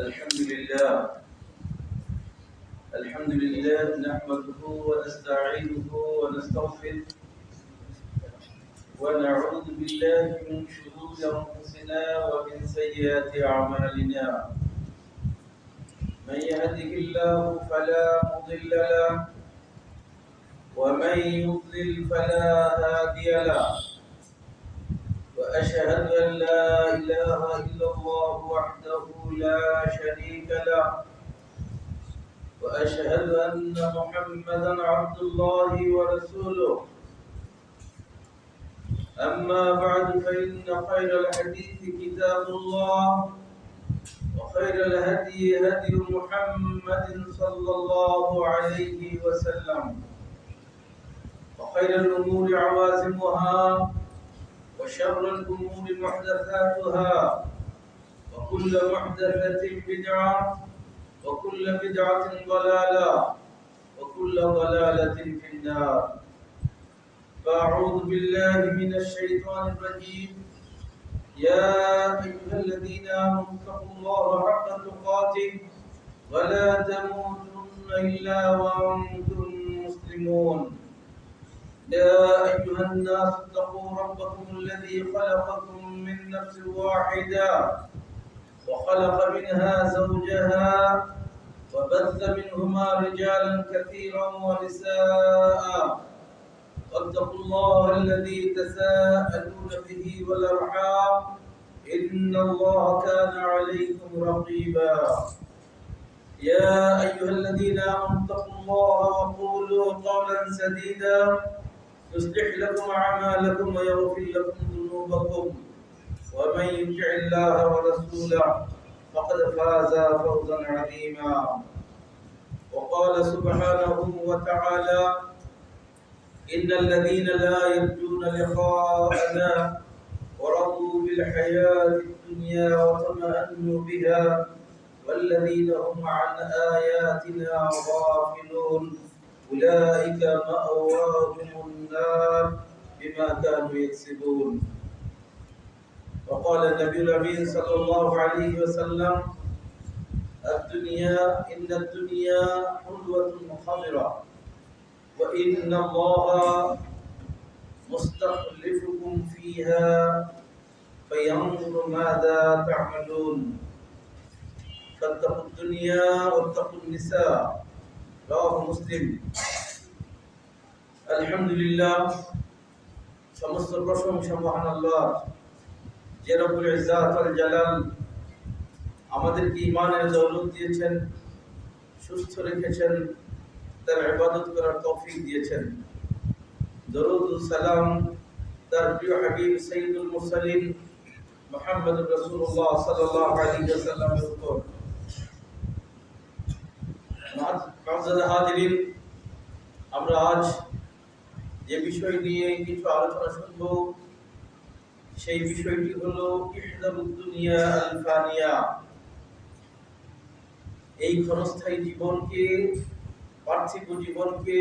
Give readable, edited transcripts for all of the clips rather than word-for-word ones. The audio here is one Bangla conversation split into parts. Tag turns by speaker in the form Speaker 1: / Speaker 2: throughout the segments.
Speaker 1: الحمد لله نحمده ونستعينه ونستغفره ونعوذ بالله من شرور أنفسنا ومن سيئات أعمالنا. من يهده الله فلا مضل له ومن يضلل فلا هادي له. وأشهد أن لا إله إلا الله وحده لا شريك له، وأشهد أن محمدا عبد الله ورسوله. أما بعد فإن خير الحديث كتاب الله، وخير الهدي هدي محمد صلى الله عليه وسلم، وخير الأمور عوازمها، وشر الأمور محدثاتها، وكل محدثة بدعة، وكل بدعة ضلالة، وكل ضلالة في النار. فأعوذ بالله من الشيطان الرجيم. يا أيها الذين آمنوا اتقوا الله حق تقاته ولا تموتن إلا وأنتم مسلمون. يا أيها الناس اتقوا ربكم الذي خلقكم من نفس واحدة وخلق منها زوجها وبث منهما رجالا كثيرا ونساء. واتقوا الله الذي تساءلون به والأرحام إن الله كان عليكم رقيبا. يا أيها الذين آمنوا اتقوا الله وقولوا قولا سديدا يصلح لكم أعمالكم ويغفر لكم ذنوبكم، ومن يطع الله ورسوله فقد فاز فوزا عظيما. وقال سبحانه وتعالى: إن الذين لا يرجون لقاءنا ورضوا بالحياة الدنيا واطمأنوا بها والذين هم عن آياتنا غافلون أولئك مأواهم النار بما كانوا يكسبون. وقال النبي الأمين صلى الله عليه وسلم: إن الدنيا حلوة خضرة، وإن الله مستخلفكم فيها فينظر ماذا تعملون. فاتقوا الدنيا واتقوا النساء. رواه مسلم। আলহামদুলিল্লাহ, সমস্ত প্রশংসা মহান আল্লাহর, যে রব্বুল ইজ্জাত ওয়াল জালাল আমাদেরকে ঈমানের দৌলত দিয়েছেন, সুস্থ রেখেছেন, তার ইবাদত করার তৌফিক দিয়েছেন। দরুদ ও সালাম তার প্রিয় হাবিব সাইয়্যিদুল মুরসালিন মুহাম্মদুর রাসূলুল্লাহ সাল্লাল্লাহু আলাইহি ওয়াসাল্লামের উপর। মুআজ্জাজ হাজিরিন, আমরা আজ যে বিষয় নিয়ে কিছু আলোচনা শুনব সেই বিষয়টি হলো ইহদারুদ দুনিয়া আল ফানিয়া। এই ক্ষণস্থায়ী জীবনকে, পার্থিব জীবনকে,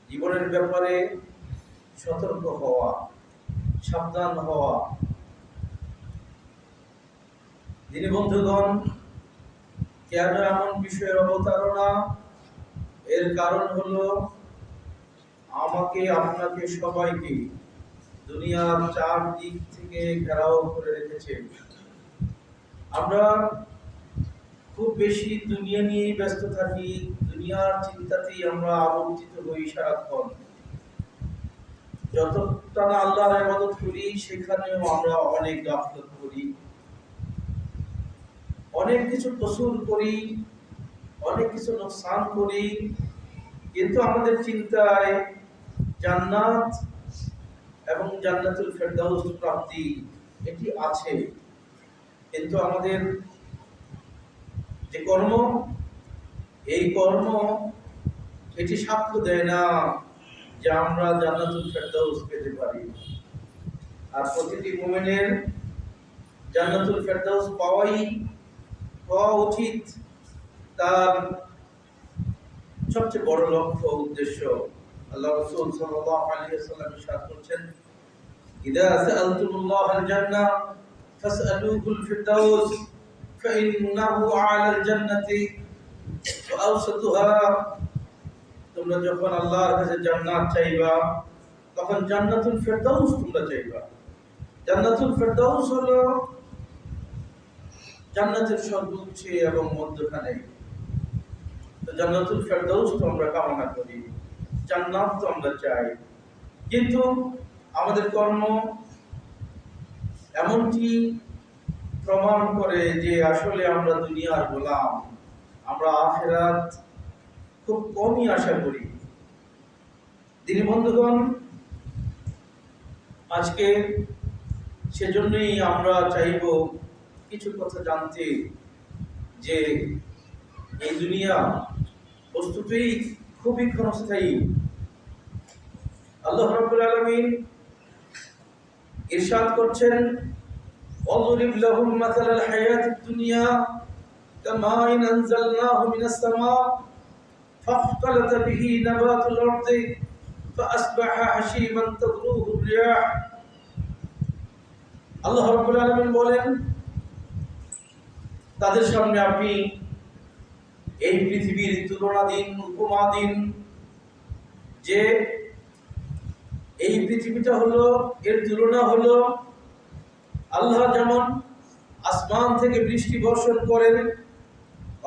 Speaker 1: জীবনের ব্যাপারে সতর্ক হওয়া, সাবধান হওয়া। দিনী বন্ধুগণ, কেন এমন বিষয়ের অবতারণা? এর কারণ হলো আমাকে, আপনাকে, সবাইকে দুনিয়ার চার দিক থেকে ঘেরাও করে রেখেছে। আমরা খুব বেশি দুনিয়া নিয়েই ব্যস্ত থাকি, দুনিয়ার চিন্তাতেই আমরা আবর্তিত হই সারাক্ষণ। যতটা না আল্লাহর ইবাদত করি, সেখানেও আমরা অনেক গাফলত করি, অনেক কিছু কসুর করি, অনেক কিছু নোকসান করি। কিন্তু আমাদের চিন্তায় জান্নাত এবং জান্নাতুল ফেরদাউস প্রাপ্তি এটি আছে। কিন্তু আমাদের যে কর্ম, এই কর্ম এটি সাক্ষ্য দেয় না যে আমরা জান্নাতুল ফেরদাউস পেতে পারি। আর প্রতিটি মুমিনের জান্নাতুল ফেরদাউস পাওয়া উচিত, তার সবচেয়ে বড় লক্ষ্য, উদ্দেশ্য। আল্লাহ রাসূল সাল্লাল্লাহু আলাইহি ওয়াসাল্লাম ইরশাদ করেছেন: ইযা সাআলতুমুল্লাহাল জান্নাহ ফাসআলুহুল ফিরদাউস ফাইন্নাহু আলাল জান্নাতি ওয়া আওসাতুহা। তোমরা যখন আল্লাহর কাছে জান্নাত চাইবা তখন জান্নাতুল ফেরদাউস তোমরা চাইবা। জান্নাতুল ফেরদাউস হলো জান্নাতের সর্বোচ্চ এবং মধ্যখানে। তো জান্নাতুল ফেরদাউস তো আমরা কামনা করি, জান্নাত তো আমরা চাই, কিন্তু আমাদের কর্ম এমনটি প্রমাণ করে যে আসলে আমরা দুনিয়ার গোলাম, আমরা আখিরাত খুব কমই আশা করি। দিনী বন্ধুগণ, আজকে সেজন্যই আমরা চাইব কিছু কথা জানতে, যে এই দুনিয়া বস্তুতেই খুবই ক্ষণস্থায়ী। আল্লাহ রাব্বুল আলামিন ইরশাদ করছেন, ওয়াদরিব লাহুম মাসালাল হায়াতিদ দুনিয়া কামাইন আনজালনাহু মিনাস সামা ফাখতালাতা বিহি নাবাতুল আরদি ফাআসবাহা হাশীমান তাদরুহু রিয়াহ। আল্লাহ রাব্বুল আলামিন বলেন, তাদের সামনে আপনি এই পৃথিবীর তুলনা দিন, উপমা দিন, যে এই পৃথিবীটা হলো, এর তুলনা হলো আল্লাহ যেমন আসমান থেকে বৃষ্টি বর্ষণ করেন,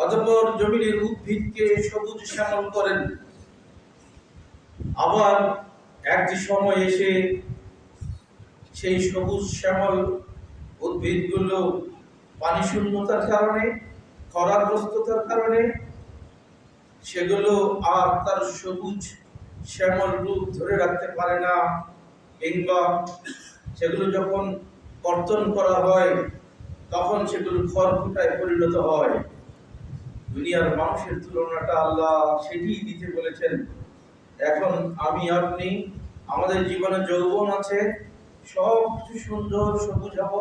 Speaker 1: অতঃপর জমিনের উদ্ভিদকে সবুজ শ্যামল করেন, আবার একটি সময় এসে সেই সবুজ শ্যামল উদ্ভিদগুলো পানি শূন্যতার কারণে, খরাগ্রস্ততার কারণে সেগুলো আর তার সবুজ শ্যামল রূপ ধরে রাখতে পারে না, কিংবা সেগুলো যখন কর্তন করা হয় তখন সেগুলো খড়কুটায় পরিণত হয়। দুনিয়ার মানুষের তুলনাটা আল্লাহ সেটি দিতে বলেছেন। এখন আমি আপনি, আমাদের জীবনে যৌবন আছে, সব কিছু সুন্দর সবুজ হব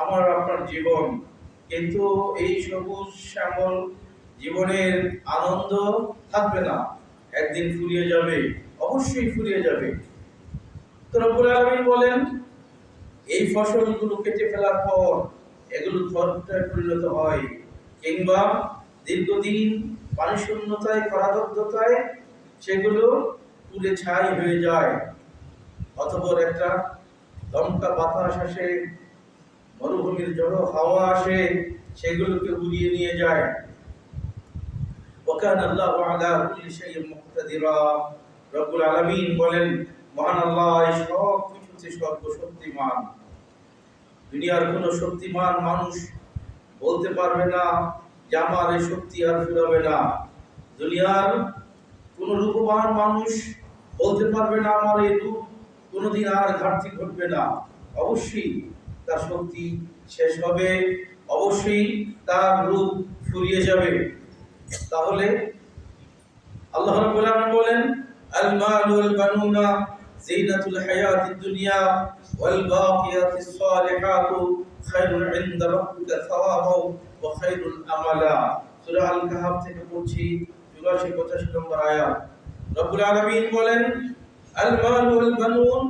Speaker 1: আমার আপনার জীবন, কিন্তু এই সবুজ শ্যামল জীবনের আনন্দ থাকবে না, একদিন ফুরিয়ে যাবে, অবশ্যই ফুরিয়ে যাবে। তো রব্বুল আলামিন বলেন, এই ফসলগুলো কেটে ফেলার পর এগুলো খড়কুটায় পরিণত হয়, কিংবা দীর্ঘদিন পানি শূন্যতায়, খরাদগ্ধতায় সেগুলো পুড়ে ছাই হয়ে যায়, অতঃপর একটা দমকা বাতাস আসে, মরুভূমির ঝড়ো হাওয়া আসে, সেগুলোকে উড়িয়ে নিয়ে যায়। ওয়াকানা আল্লাহু আলা কুল্লি শাইইন মুকতাদিরা। রব্বুল আলামিন বলেন, মহান আল্লাহ এই সব কিছুতে সর্বশক্তিমান। দুনিয়ার কোনো শক্তিমান মানুষ বলতে পারবে না যে আমার এই শক্তি আর ফুরাবে না। দুনিয়ার কোন রূপবান মানুষ বলতে পারবে না আমার এই রূপ কোনোদিন আর ঘাটতি ঘটবে না। অবশ্যই তার শক্তি শেষ হবে, অবশ্যই তার রূপ ফুরিয়ে যাবে। তাহলে আল্লাহ রাব্বুল আলামিন বলেন, আল মাল ওয়াল বানুনা জিনাতুল হায়াতিদ দুনিয়া ওয়াল বাকিয়াতিস সালিহাতু খায়রুন ইনদা রাব্বিকা সাওয়াবাও ওয়া খায়রুল আমালা। সূরা আল কাহফ থেকে পড়ছি 84-85 নম্বর আয়াত। রব্বুল আলামিন বলেন, আল মাল ওয়াল বানুন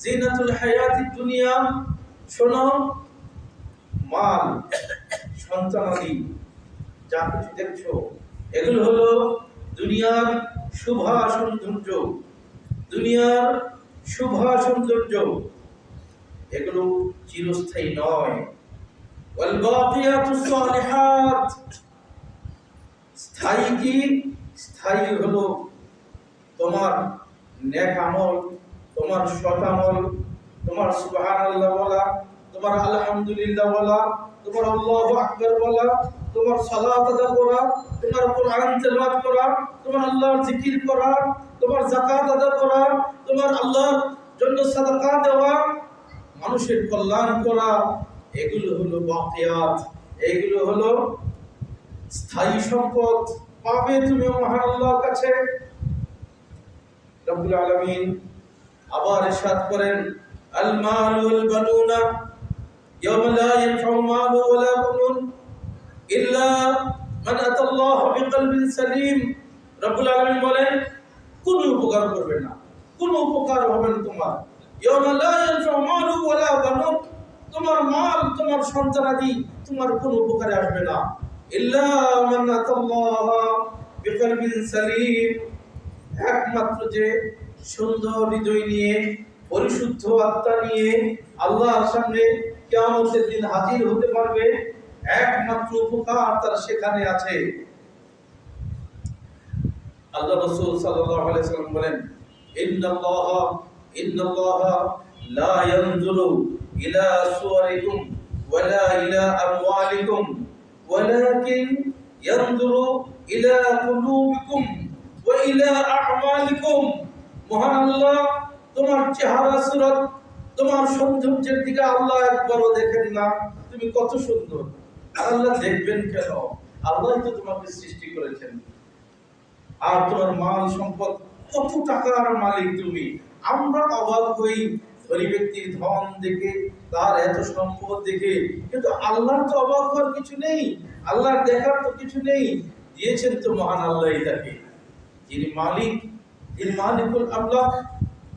Speaker 1: জিনাতুল হায়াতিদ দুনিয়া। শোনো, মাল, সন্তানাদি, যা কিছু দেখছো, এগুলো হলো দুনিয়ার শুভা সৌন্দর্য, দুনিয়ার শুভা সৌন্দর্য, এগুলো চিরস্থায়ী নয়। ওয়াল বাকিয়াতুস সালিহাত, স্থায়ী কি? স্থায়ী হলো তোমার নেক আমল, তোমার সৎ আমল, তোমার সুবহানাল্লাহ বলা, তোমার আলহামদুলিল্লাহ বলা, তোমার আল্লাহু আকবার বলা, তোমার সালাত আদা করা, তোমার কোরআন তেলাওয়াত করা, তোমার আল্লাহর জিকির করা, তোমার যাকাত আদা করা, তোমার আল্লাহর জন্য সাদাকা দেওয়া, মানুষের কল্যাণ করা, এগুলো হলো বাকিয়াত, এগুলো হলো স্থায়ী সম্পদ, পাবে তুমি মহান আল্লাহর কাছে। রব্বুল আলামিন আবার ইরশাদ করেন, আল মাল ওয়াল বানুনা ইয়াওমা লা ইয়ানফাউ মালু ওয়ালা বানুন ইল্লা মান আতাল্লাহ বিকলবিন সালিম। রব্বুল আলামিন বলেন, কোনো উপকার করবে না, কোনো উপকার হবে না তোমার। ইয়াওমা লা ইয়ানফাউ মালু ওয়ালা বানুন, তোমার মাল, তোমার সন্তানাদি তোমার কোনো উপকারে আসবে না। ইল্লা মান আতাল্লাহ বিকলবিন সালিম, একমাত্র যে সুন্দর হৃদয় নিয়ে, পরিশুদ্ধ আত্মা নিয়ে আল্লাহর সামনে কিয়ামতের দিন হাজির হতে পারবে, একমাত্র উপকার তার সেখানে আছে। আল্লাহ রাসূল সাল্লাল্লাহু আলাইহি ওয়াসাল্লাম বলেন, ইন্নাল্লাহ লা ইয়ানজুরু ইলা সুওয়ারিকুম ওয়ালা ইলা আমওয়ালিকুম ওয়ালাকিন ইয়ানজুরু ইলা কুলুবিকুম ওয়া ইলা আ'মালিকুম। মহান আল্লাহ তোমার চেহারা সুরত, তোমার সৌন্দর্যের দিকে আল্লাহ একবারও দেখেন না, তুমি কত সুন্দর। আল্লাহ দেখবেন কেন? আল্লাহই তো তোমাকে সৃষ্টি করেছেন। আর তোমার মাল সম্পদ, কত টাকার মালিক তুমি। আমরা অবাক হই ধনী ব্যক্তির ধন দেখে, তার এত সম্পদ দেখে, কিন্তু আল্লাহর তো অবাক হওয়ার কিছু নেই, আল্লাহর দেখার তো কিছু নেই। দিয়েছেন তো মহান আল্লাহই তাকে, যিনি মালিক, যিনি মালিকুল আমলাক,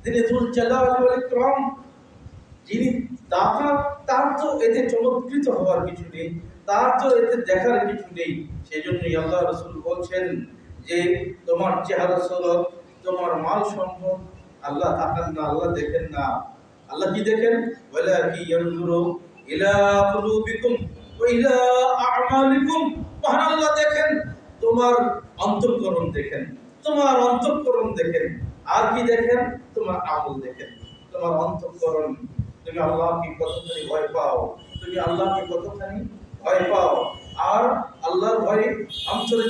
Speaker 1: যিনি যুল জালাল ওয়াল ইকরাম, যিনি দাতা, তার তো এতে চমৎকৃত হওয়ার কিছু নেই, তার তো এতে দেখার কিছু নেই। সেই জন্যই আল্লাহ রাসূল বলছেন যে তোমার চেহারা সুরত, তোমার মাল সম্পদ আল্লাহ তাকান না, আল্লাহ দেখেন না। আল্লাহ কি দেখেন? ওয়ালাকি ইয়ানজুরু ইলা কুলুবিকুম ওয়া ইলা আ'মালিকুম। মহান আল্লাহ দেখেন তোমার অন্তঃকরণ দেখেন, তোমার অন্তঃকরণ দেখেন। আর কি দেখেন? তোমার আমল দেখেন, তোমার অন্তঃকরণ। তুমি আল্লাহকে কতখানি ভয় পাও, তুমি আল্লাহকে কতখানি ভয় পাও। আর আল্লাহর ভয়ে অন্তরে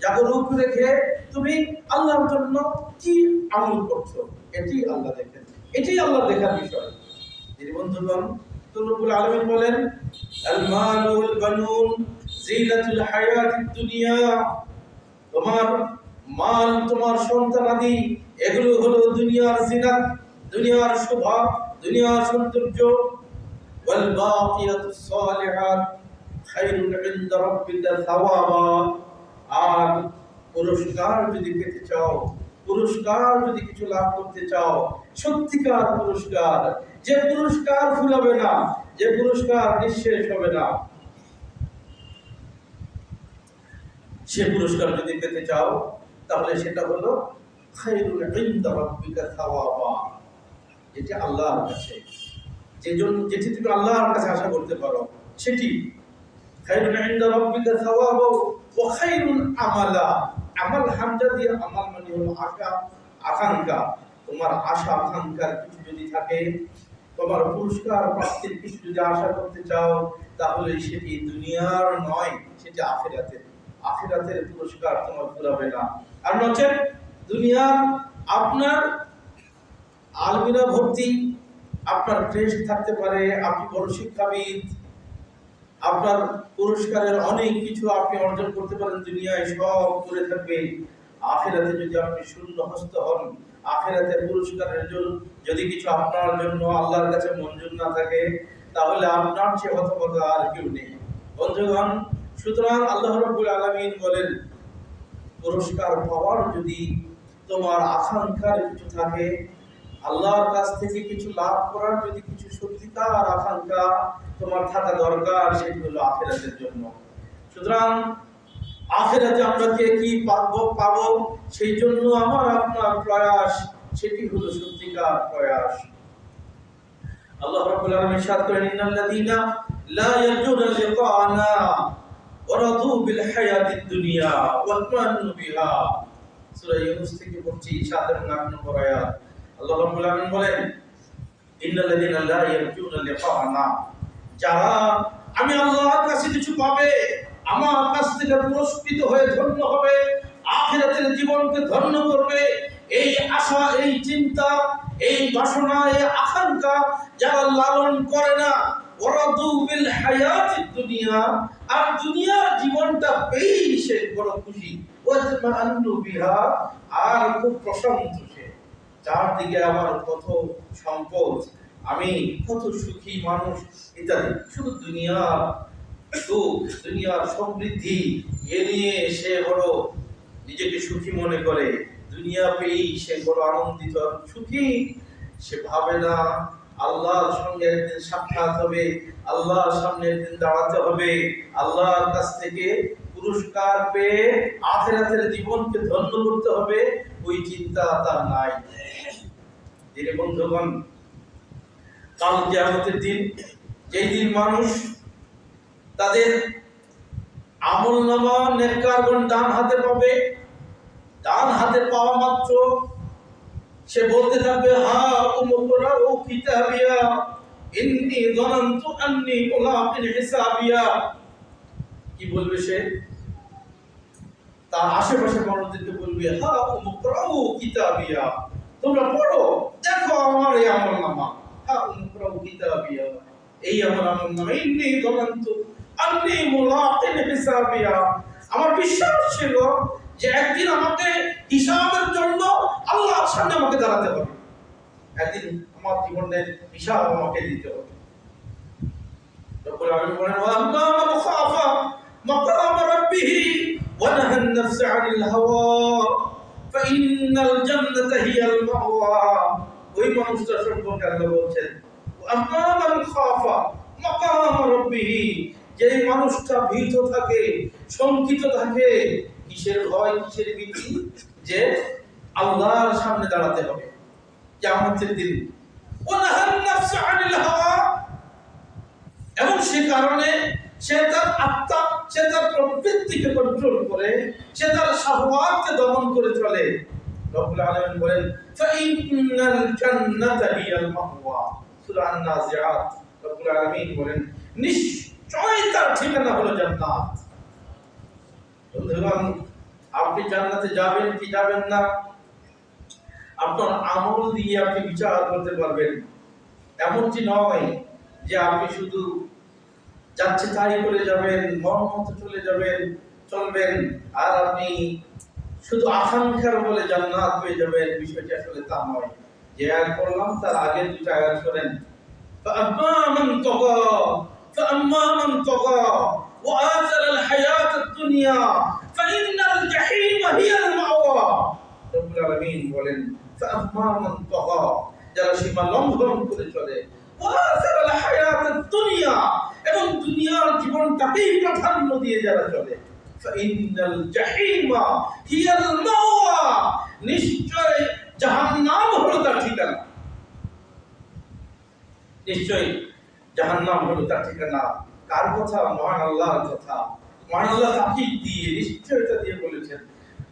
Speaker 1: জাগরুক রেখে তুমি আল্লাহর জন্য কি আমল করছো, এটি আল্লাহ দেখেন, এটি আল্লাহ দেখার বিষয়। যিনি বন্ধুগণ, রব্বুল আলামিন বলেন, আল মালু ওয়াল বানুন জিনাতুল হায়াতিদ দুনিয়া। তোমার মাল, তোমার সন্তানাদি, এগুলো হলো দুনিয়ার জিনাত, দুনিয়ার শোভা, দুনিয়ার সৌন্দর্য। ওয়াল বাকিয়াতুস সালিহাত খায়রুন ইনদা রাব্বিকা সাওয়াবা। আর পুরস্কার যদি পেতে চাও, পুরস্কার যদি কিছু লাভ করতে চাও, সত্যিকার পুরস্কার, যে পুরস্কার ফুরাবে না, যে পুরস্কার নিঃশেষ হবে না, সে পুরস্কার যদি পেতে চাও, তাহলে সেটা হলো খায়রুন ইনদা রাব্বিকা সাওয়াবা, যেটি আল্লাহর কাছে, যেটি তুমি আল্লাহর কাছে আশা করতে পারো, সেটি খায়রুন ইনদা রাব্বিকা সাওয়াবা ওয়া খায়রুন আমালা। আমাল হামজা দিয়ে, আমাল মানে হলো আশা, আকাঙ্ক্ষা। তোমার আশা আকাঙ্ক্ষার কিছু যদি থাকে, তোমার পুরস্কার প্রাপ্তির কিছু যদি আশা করতে চাও, তাহলে সেটি দুনিয়ার নয়, সেটি আখিরাতের। আখিরাতের পুরস্কার তোমার ফুরাবে না। আর নচেত দুনিয়ার আপনার আলমিরা ভর্তি, আপনার ক্রেশ থাকতে পারে, আপনি বড় শিক্ষাবিদ, আপনার পুরস্কারের অনেক কিছু আপনি অর্জন করতে পারেন, দুনিয়ায় সব করে থাকবে। আখিরাতে যদি আপনি শূন্য হস্ত হন, আখিরাতের পুরস্কারের জন্য যদি কিছু আপনার জন্য আল্লাহর কাছে মঞ্জুর না থাকে, তাহলে আপনার চেয়ে হতভাগা আর কেউ নেই। বন্ধুগণ, সুতরাং আল্লাহ রাব্বুল আলামিন বলেন, পুরস্কার পাওয়ার যদি তোমার আকাঙ্ক্ষার কিছু থাকে, আল্লাহর কাছ থেকে কিছু লাভ করার যদি কিছু সত্যিকার আকাঙ্ক্ষা তোমার থাকা দরকার, সেটি হলো আখিরাতের জন্য। সুতরাং আখিরাতে আমরা কে কি পাবো, সেই জন্য আমার আপনার প্রয়াস, সেটি হলো সত্যিকার প্রয়াস। আল্লাহ রাব্বুল আলামিন ইরশাদ করেন, ইন্নাল্লাযীনা লা ইয়ারজুনা লিকানা ওয়া রাদু বিল হায়াতিদ দুনিয়া ওয়া তামান্নু বিহা। সূরা ইউনূস থেকে পড়ছি ৭ এবং ৮ নম্বর আয়াত। আল্লাহ রাব্বুল আলামিন বলেন, ইন্নাল্লাযীনা লা ইয়ারজুনা লিকানা, যারা আমি আল্লাহর কাছে কিছু পাবে, আমার কাছ থেকে পুরস্কৃত হয়ে ধন্য হবে, আখিরাতের জীবনকে ধন্য করবে, এই আশা, এই চিন্তা, এই বাসনা, এই আকাঙ্ক্ষা যারা লালন করে না, ওরাদু বিল হায়াতিদ দুনিয়া, আর দুনিয়ার জীবনটা পেয়েই সে বড় খুশি, ওয়াজমাআন্নু বিহা, আর খুব প্রশান্ত সে, চারদিকে আমার কত সম্পদ, আমি কত সুখী মানুষ ইত্যাদি। শুধু দুনিয়ার সুখ, দুনিয়ার সমৃদ্ধি, এ নিয়ে সে বড় নিজেকে সুখী মনে করে, দুনিয়া পেয়েই সে বড় আনন্দিত সুখী। সে ভাবে না আল্লাহর সঙ্গে একদিন সাক্ষাৎ হবে, আল্লাহর সামনে একদিন দাঁড়াতে হবে, আল্লাহর কাছ থেকে পুরস্কার পেয়ে আখিরাতের জীবনকে ধন্য করতে হবে, ওই চিন্তা তার নাই। যিনি বন্ধুগণ, কাল কিয়ামতের দিন, যেই দিন মানুষ তাদের আমলনামা নেককারগণ ডান হাতে পাবে, ডান হাতে পাওয়া মাত্র সে বলতে থাকবে, হা উমকুরাউ কিতাবিয়া ইন্নী যানানতু আন্নী মুলাকিন হিসাবিয়া। কি বলবে সে? তার আশেপাশে মানুষদেরকে বলবে, হা উমকুরাউ কিতাবিয়া, তোমরা পড়ো, দেখো আমার এই আমলনামা, হা উমকুরাউ কিতাবিয়া, এই আমার আমলনামা, ইন্নী যানানতু আন্নী মুলাকিন হিসাবিয়া। আমার বিশ্বাস ছিল যে একদিন আমাকে হিসাবের জন্য আল্লাহর সামনে আমাকে দাঁড়াতে হবে, একদিন আমার জীবনের হিসাব আমাকে দিতে হবে। রব্বুল আলামিন বলেন, ওয়া আম্মা মান খাফা মাকাম রাব্বিহি ওয়া নাহান নাফসা আনিল হাওয়া ফাইন্নাল জান্নাতা হিয়াল মাওয়া। ওই মানুষটা সম্পর্কে আল্লাহ বলছেন, ওয়া আম্মা মান খাফা মাকাম রাব্বিহি, যে মানুষটা ভীত থাকে, শঙ্কিত থাকে, কিসের ভয়, কিসের ভীতি? যে আল্লাহর সামনে দাঁড়াতে হবে কিয়ামতের দিন। ওয়ানাহান নাফসা আনিল হাওয়া, এবং সে কারণে সে তার আত্মা, সে তার প্রবৃত্তিকে কন্ট্রোল করে, সে তার শাহওয়াতকে দমন করে চলে। রব্বুল আলামিন বলেন, ফাইন্নাল জান্নাতা হিয়াল মাওয়া। সূরা আন-নাজিআত রব্বুল আলামিন বলেন, নিশ্চয় তার ঠিকানা হলো জান্নাত। বন্ধুগণ, আপনি জান্নাতে যাবেন কি যাবেন না, আপনার আমল দিয়ে আপনি বিচার করতে পারবেন। এমনটি নয় যে আপনি শুধু যাচ্ছে তাই করে যাবেন, মন মতো চলে যাবেন, চলবেন, আর আপনি শুধু আকাঙ্ক্ষার বলে জান্নাত পেয়ে যাবেন। বিষয়টি আসলে তা নয়। যে আয়াত পড়লাম তার আগের দুটো আয়াত শোনেন, فأما من طغى فأما من طغى وآثر الحياة الدنيا فإن الجحيم هي المأوى। রব্বুল আলামিন বলেন, فأما من طغى, যারা সীমা লঙ্ঘন করে চলে, وآثر الحياة الدنيا, এবং দুনিয়ার জীবনটাকেই প্রাধান্য দিয়ে যারা চলে, فإن الجحيم هي المأوى, নিশ্চয় জাহান্নাম হলো তার ঠিকানা। নিশ্চয় জাহান্নাম হলো তার ঠিকানা। কার কথা? মহান আল্লাহর কথা। মহান আল্লাহ তাকিদ দিয়ে, নিশ্চয়তা দিয়ে বলেছেন,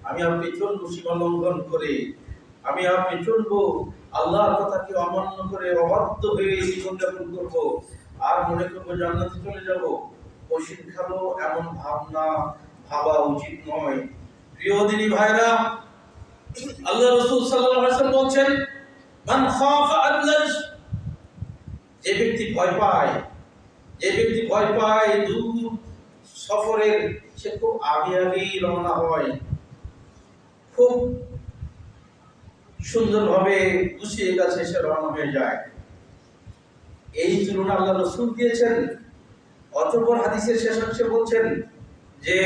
Speaker 1: আমি আপনি চলবো সীমা লঙ্ঘন করে, আমি আপনি চলবো আল্লাহর কথাকে অমান্য করে, অবাধ্য হয়ে জীবনযাপন করবো, আর মনে করবো জান্নাতে চলে যাবো। কশিন খালো, এমন ভাবনা ভাবা উচিত নয়। প্রিয় দিনী ভাইরা, আল্লাহ রাসূল সাল্লাল্লাহু আলাইহি ওয়াসাল্লাম বলেন, মান খাফা আদলাজ, যে ব্যক্তি ভয় পায়, যে ব্যক্তি ভয় পায় দূর সফরের, সে খুব আগে আগেই রওনা হয়, খুব সুন্দরভাবে গুছিয়ে গেছে সে রওনা হয়ে যায়। এই তুলনা আল্লাহ রাসূল দিয়েছেন। অতঃপর হাদিসের শেষ অংশে বলছেন যে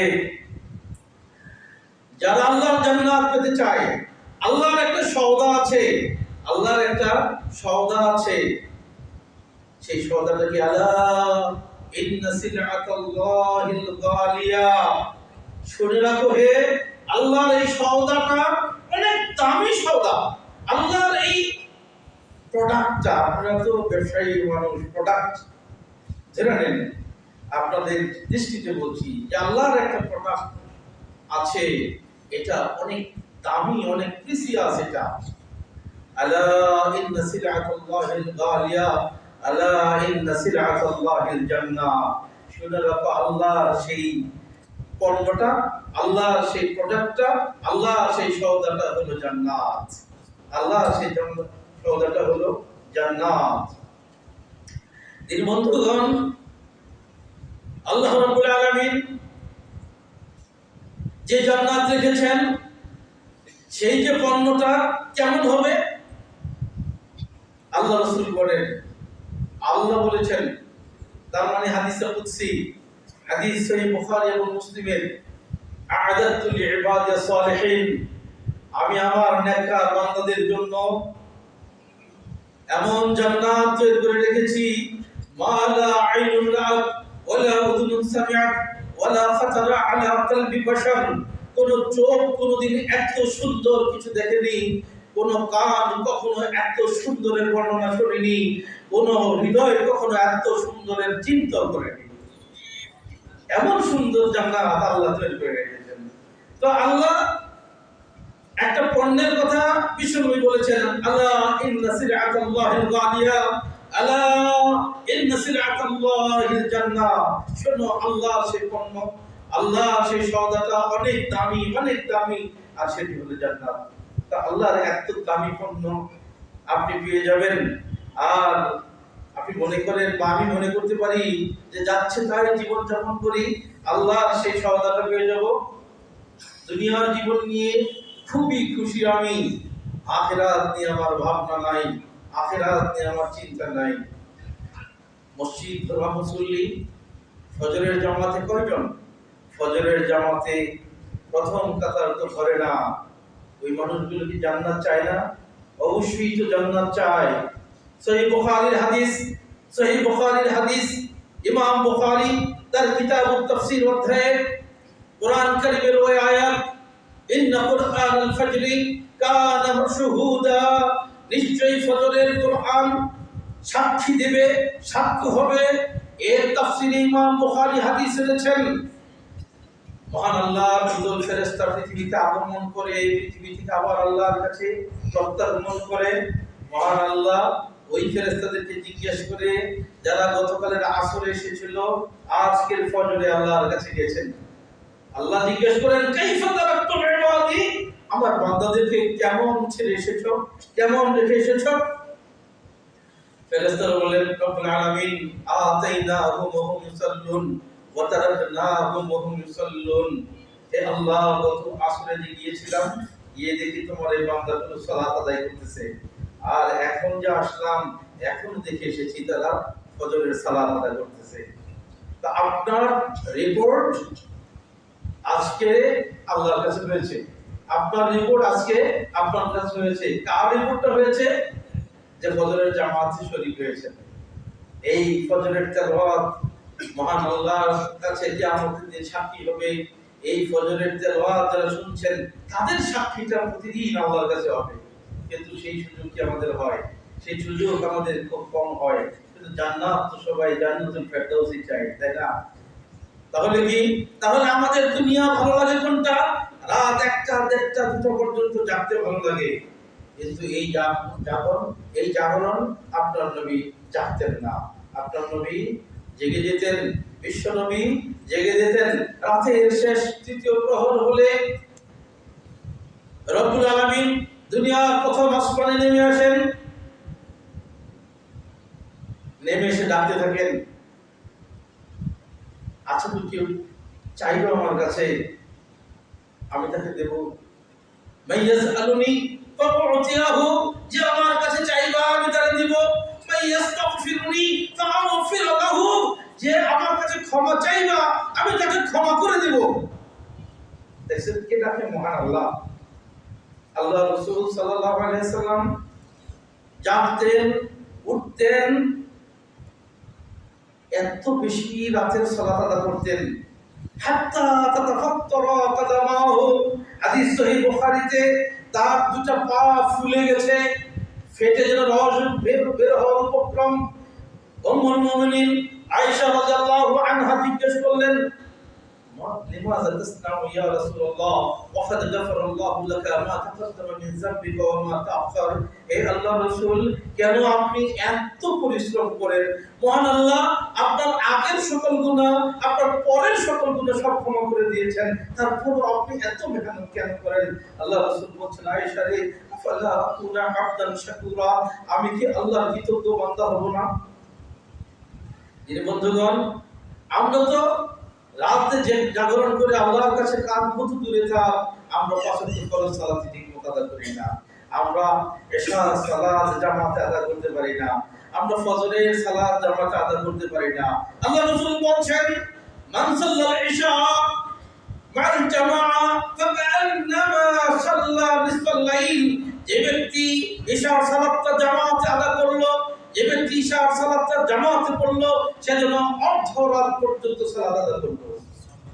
Speaker 1: যারা আল্লাহর জান্নাত পেতে চায়, আল্লাহর একটা সওদা আছে, আল্লাহর একটা সওদা আছে। সেই সওদাটা কি? আলা ইন্না সিলআতাল্লাহিল গালিয়া, শুনে রাখো হে, আল্লাহর এই সওদাটা অনেক দামি সওদা। আল্লাহর এই প্রোডাক্টটা, আপনারা তো ব্যবসায়ী মানুষ, প্রোডাক্ট জেনে নেন, আপনাদের দৃষ্টিতে বলছি যে আল্লাহর একটা প্রোডাক্ট আছে, এটা অনেক দামি, অনেক প্রিসিয়াস। এটা আলা ইন্না সিলআতাল্লাহিল গালিয়া আলা ইন্না সিলআতাল্লাহিল জান্নাহ, শুনে রাখো আল্লাহর সেই পণ্যটা, আল্লাহর সেই প্রোডাক্টটা, আল্লাহর সেই সওদাটা হলো জান্নাত। আল্লাহর সেই সওদাটা হলো জান্নাত। তিনি বন্ধুগণ, আল্লাহ রাব্বুল আলামিন যে জান্নাত রেখেছেন, সেই যে পণ্যটা কেমন হবে, আল্লাহ রাসূল বলেন, আল্লাহ বলেছেন, তার মানে হাদিসে কুদসি, হাদিস সহিহ বুখারী এবং মুসলিমের, আ'আদাতু লিইবাদিস সালিহিন, আমি আমার নেককার বান্দাদের জন্য এমন জান্নাত তৈরি করে রেখেছি মা লা আইনুন রাআত ওয়ালা উযুনুন সামিআত ওয়ালা খাতারা আলা কলবি বাশার। কোন চোখ কোনদিন এত সুন্দর কিছু দেখেনি, কোন কান কখনো এত সুন্দরের বর্ণনা শুনেনি, কোন হৃদয় কখনো এত সুন্দরের চিন্তা করেনি। এমন সুন্দর জান্নাত আল্লাহ তৈরি করে রেখেছেন। তো আল্লাহ একটা পণ্যের কথা বিশ্বনবী বলেছেন, আলা ইন্না সিলআতাল্লাহিল গালিয়া, আলা ইন্না সিলআতাল্লাহিল জান্নাহ। শোনো, আল্লাহ সেই পণ্য, আল্লাহ সেই সওদাটা অনেক দামি, অনেক দামি, আর সেটি হলো জান্নাত। তা আল্লাহর এত দামি পণ্য আপনি পেয়ে যাবেন, আর আপনি মনে করেন বা আমি মনে করতে পারি যে যাচ্ছে তাই জীবন যাপন করি, আল্লাহর সেই সওদাটা পেয়ে যাব। দুনিয়ার জীবন নিয়ে খুবই খুশি আমি, আখিরাত নিয়ে আমার ভাবনা নাই, আখিরাত নিয়ে আমার চিন্তা নাই। মসজিদ মুসল্লি ফজরের জামাতে কয়জন? ফজরের জামাতে প্রথম কাতার তো ধরে না। ওই মানুষগুলো কি জান্নাত চায় না? অবশ্যই তো জান্নাত চায়। সহিহ বুখারীর হাদিস, সহিহ বুখারীর হাদিস, ইমাম বুখারী তার কিতাবুত তাফসীর অধ্যায়ে কোরআন কারীমের ওই আয়াত, ইন্না কুরআনাল ফাজরি কানা মাশহুদা, নিশ্চয়ই ফজরের কোরআন সাক্ষী দেবে, সাক্ষ্য হবে। এর তাফসীরে ইমাম বুখারী হাদিস এনেছেন, মহান আল্লাহ দুদল ফেরেশতা পৃথিবীতে আগমন করে, পৃথিবী থেকে আবার আল্লাহর কাছে প্রত্যাগমন করে। মহান আল্লাহ ওই ফেরেশতাদেরকে জিজ্ঞেস করে, যারা গতকালের আসরে এসেছিল আজকের ফজরে আল্লাহর কাছে গেছেন, আল্লাহ জিজ্ঞেস করেন, কাইফা তারাকতুম ইবাদি, আমার বান্দাদেরকে কেমন ছেড়ে এসেছো, কেমন রেখে এসেছো? ফেরেশতারা বলেন, রব্বুল আলামিন আতাইনাহুম ওয়া হুম ইউসাল্লুন ওয়া তারাকনাহুম ওয়া হুম ইউসাল্লুন। হে আল্লাহ, গত আসরে যে গিয়েছিলাম, গিয়ে দেখি তোমার এই বান্দাগুলো সালাত আদায় করতেছে, আর এখন যে আসলাম, এখন দেখে এসেছি তারা ফজরের সালাত আদায় করতেছে। তা আপনার রিপোর্ট আজকে আল্লাহর কাছে হয়েছে, আপনার রিপোর্ট আজকে আপনার কাছে হয়েছে। কার রিপোর্টটা হয়েছে? যে ফজরের জামাতে শরীক হয়েছে। এই ফজরের তেলাওয়াত মহান আল্লাহর কাছে কিয়ামতের দিন সাক্ষী হবে। এই ফজরের তেলাওয়াত যারা শুনছেন, তাদের সাক্ষীটা প্রতিদিন আল্লাহর কাছে হবে। কিন্তু সেই সুযোগ কি আমাদের হয়? সেই সুযোগ আমাদের খুব কম হয়। কিন্তু জান্নাত তো সবাই জান্নাতুল ফেরদাউসি চাই, তাই না? তাহলে কি, তাহলে আমাদের দুনিয়া ভালো লাগে কোনটা? রাত 1টা, 1:30, 2টা পর্যন্ত জাগতে ভালো লাগে। কিন্তু এই জাগরণ আপনার নবী জাগতেন না। আপনার নবী জেগে যেতেন, বিশ্ব নবী জেগে যেতেন। রাতের শেষ তৃতীয় প্রহর হলে রব্বুল আলামিন দুনিয়ার প্রথম আসমানে নেমে আসেন, নেমে এসে ডাকতে থাকেন, আচ্ছা তো কেউ চাইবে আমার কাছে, আমি তাকে দেব। মাইয়াজ আলুনি ফাউতিয়াহু, যে আমার কাছে চাইবা আমি তাকে দিব। মাইয়াস্তাগফিরুনি ফাআগফির লাহু, যে আমার কাছে ক্ষমা চাইবা আমি তাকে ক্ষমা করে দেব। দেখছেন কে ডাকে? মহান আল্লাহ। আল্লাহ রাসূল সাল্লাল্লাহু আলাইহি সাল্লাম জাগতেন, উঠতেন, এত বেশি রাতের সালাত আদায় করতেন, হাত্তা তাতাফাত্তারা কাদামাহু। হাদিস সহিহ বুখারীতে তার দুটো পা ফুলে গেছে, ফেটে যেন রস বের হওয়ার উপক্রম। উম্মুল মুমিনিন আয়েশা রাদিয়াল্লাহু আনহা জিজ্ঞেস করলেন, লিমাযা তাসনাউ ইয়া রাসূলুল্লাহ ওয়া কাদ গাফারাল্লাহু লাকা মা তাকাদ্দামা মিন যামবিকা ওয়া মা তাআখার। হে আল্লাহর রাসূল, কেন আপনি এত পরিশ্রম করেন? মহান আল্লাহ আপনার আগের সকল গুনাহ, আপনার পরের সকল গুনাহ সব ক্ষমা করে দিয়েছেন, তারপর আপনি এত মেহনত কেন করেন? আল্লাহ রাসূল বলছেন, আয়েশা রে, আফালা আকুনা আবদান শাকুরা, আমি কি আল্লাহর কৃতজ্ঞ বান্দা হব না? বন্ধুগণ, আমরা তো রাতে জাগরণ করে আল্লাহর কাছে কাঁদবো তো দূরে থাক, আমরা পাঁচ ওয়াক্ত ফরজ সালাত ঠিক মতো আদায় করি না, আমরা এশা সালাত জামাতে আদায় করতে পারি না, আমরা ফজরের সালাত জামাতে আদায় করতে পারি না। আল্লাহ রাসূল বলেন, মান সাল্লাল ইশা মা'আল জামাআ ফাকান্নামা সাল্লা নিসফাল লাইল, যে ব্যক্তি ইশার সালাতটা জামাতে আদা করলো, যে ব্যক্তি ইশার সালাতটা জামাতে পড়লো, সে যেন অর্ধ রাত পর্যন্ত সালাত আদা করলো।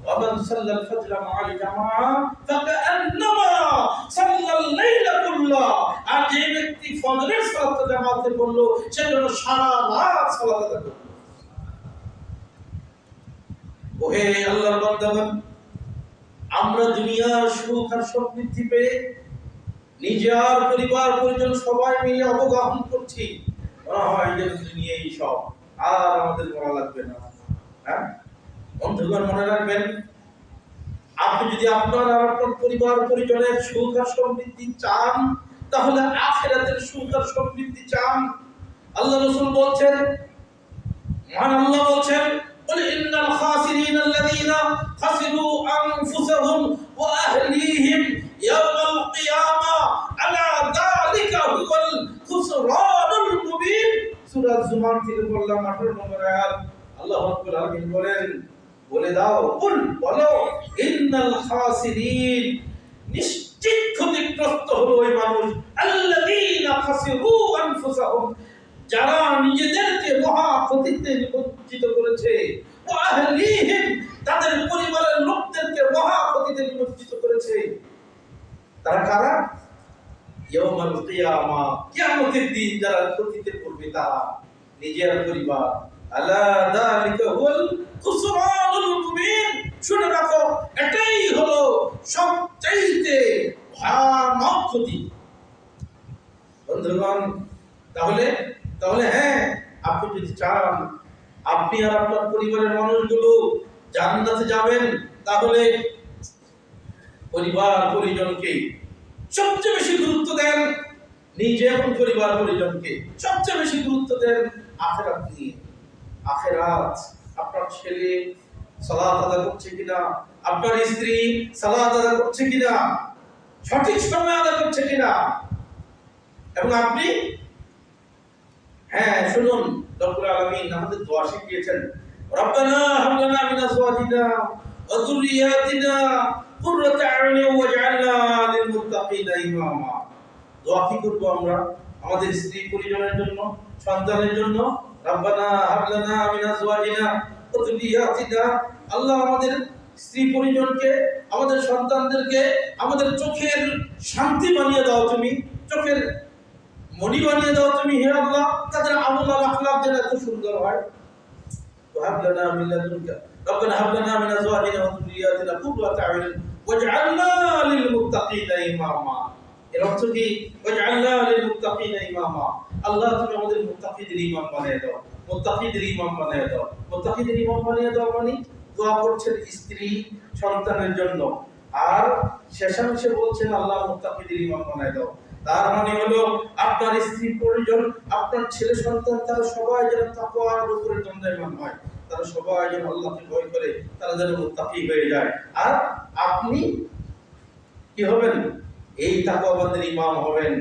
Speaker 1: ومن صلى الفجر مع الجماعة فكأنما صلى الليل كله। আর যে ব্যক্তি ফজরের সালাত জামাতে পড়লো, সে যেন সারা রাত সালাত আদা করলো। ওহে আল্লাহর বান্দাগণ, আমরা দুনিয়ার সুখ আর সমৃদ্ধি পেয়ে নিজের পরিবার পরিজন সবাই মিলে অবগাহন করছি, মনে হয় যে দুনিয়াই সব, আর আমাদের বলা লাগবে না। হ্যাঁ বন্ধুগণ, মনে রাখবেন, আপনি যদি আপনার আর আপনার পরিবার পরিজনের সুখ আর সমৃদ্ধি চান, তাহলে আখিরাতের সুখ আর সমৃদ্ধি চান। আল্লাহ রাসূল বলছেন, মহান আল্লাহ বলছেন, قل إن الخاسرين الذين خسروا أنفسهم وأهليهم يوم القيامة ألا ذلك هو الخسران المبين। সূরা জুমার থেকে বললাম 18 নম্বর আয়াত। আল্লাহ রাব্বুল আলামিন বলেন, বলে দাও, কুল বলো, ইন্নাল খাসিরিন, নিশ্চিত ক্ষতিগ্রস্ত হলো ওই মানুষ, আল্লাযীনা খাসিরু আনফুসাহুম, যারা নিজেদেরকে মহা ক্ষতিতে নিমজ্জিত করেছে, ওয়া আহলিহিম, তাদের পরিবারের লোকদেরকে মহা ক্ষতিতে নিমজ্জিত করেছে। তারা কারা? ইয়াউমাল কিয়ামা, কিয়ামতের দিন যারা ক্ষতিতে পড়বে তারা নিজের পরিবার। আলা যালিকা হুয়াল খুসরানুল মুবিন, শুনে রাখো, এটাই হলো সবচাইতে ভয়ানক ক্ষতি। বন্ধুগণ, তাহলে হ্যাঁ, আপনি যদি চান আপনি আর আপনার পরিবারের মানুষগুলো জান্নাতে যাবেন, তাহলে পরিবার পরিজনকে সবচেয়ে বেশি গুরুত্ব দেন, নিজে এবং পরিবার পরিজনকে সবচেয়ে বেশি গুরুত্ব দেন আখিরাত নিয়ে। আখিরাত, আপনার ছেলে সালাত আদা করছে কিনা, আপনার স্ত্রী সালাত আদা করছে কিনা, সঠিক সময় আদা করছে কিনা, এবং আপনি, হ্যাঁ শুনুন, রব্বুল আলামিন আমাদের দোয়া শিখিয়েছেন, রব্বানা হাব লানা মিন আজওয়াজিনা ওয়া যুররিয়াতিনা কুররাতা আ'ইউনিন ওয়াজআলনা লিল মুত্তাকিনা ইমামা। দোয়া কি করব আমরা? আমাদের স্ত্রী পরিজনের জন্য, সন্তানের জন্য, রব্বানা হাব লানা মিন আজওয়াজিনা ওয়া যুররিয়াতিনা, আল্লাহ আমাদের স্ত্রী পরিজনকে, আমাদের সন্তানদেরকে আমাদের চোখের শান্তি বানিয়ে দাও, তুমি চোখের মনি বানিয়ে দাও তুমি, হে আল্লাহ, তাদের আমল আর আখলাক যেন এত সুন্দর হয়। ওয়াহাব লানা মিন লাদুনকা, রব্বানা হাব লানা মিন আজওয়াজিনা ওয়া যুররিয়াতিনা কুররাতা আ'ইউনিন ওয়াজআলনা লিল মুত্তাকিনা ইমামা। এর অর্থ কি? ওয়াজআলনা লিল মুত্তাকিনা ইমামা, আল্লাহ তুমি আমাদের মুত্তাকিদের ইমাম বানিয়ে দাও, মুত্তাকিদের ইমাম বানিয়ে দাও। মুত্তাকিদের ইমাম বানিয়ে দাও মানে দোয়া করছেন স্ত্রী সন্তানের জন্য, আর শেষাংশে বলছেন আল্লাহ মুত্তাকিদের ইমাম বানিয়ে দাও। তার মানে হলো আপনার স্ত্রী পরিজন, আপনার ছেলে সন্তান, তারা সবাই যেন তাকওয়ার উপরে দণ্ডায়মান হয়, তারা সবাই যেন আল্লাহকে ভয় করে, তারা যেন মুত্তাকি হয়ে যায়। আর আপনি কি হবেন? এই তাকওয়াবানদের ইমাম হবেন।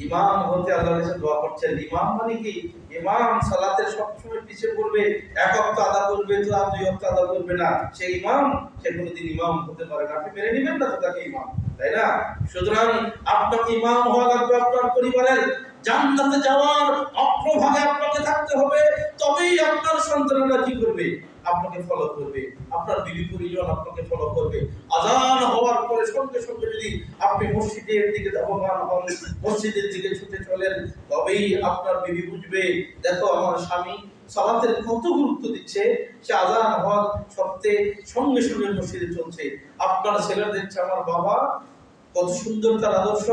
Speaker 1: ইমাম হতে আল্লাহর কাছে দোয়া করছেন। ইমাম মানে কি? ইমাম সালাতের সবসময় পিছিয়ে পড়বে, এক ওয়াক্ত আদা করবে তো আর দুই ওয়াক্ত আদা করবে না, সে ইমাম, সে কোনোদিন ইমাম হতে পারে না। আপনি মেনে নেবেন না তো তাকে ইমাম, তাই না? সুতরাং আপনাকে ইমাম হওয়া লাগবে আপনার পরিবারের। জান্নাতে যাওয়ার অগ্রভাগে আপনাকে থাকতে হবে, তবেই আপনার সন্তানেরা কি করবে? আপনাকে ফলো করবে, আপনার বিবি পরিজন আপনাকে ফলো করবে। আযান হওয়ার পরে সঙ্গে সঙ্গে যদি আপনি মসজিদের দিকে ধাবমান হন, মসজিদের দিকে ছুটে চলেন, তবেই আপনার বিবি বুঝবে, দেখো আমার স্বামী সালাতের কত গুরুত্ব দিচ্ছে, সে আযান হওয়ার সত্ত্বেও সঙ্গে সঙ্গে মসজিদে চলছে। আপনার ছেলেরা দেখছে আমার বাবা কত সুন্দর তার আদর্শ,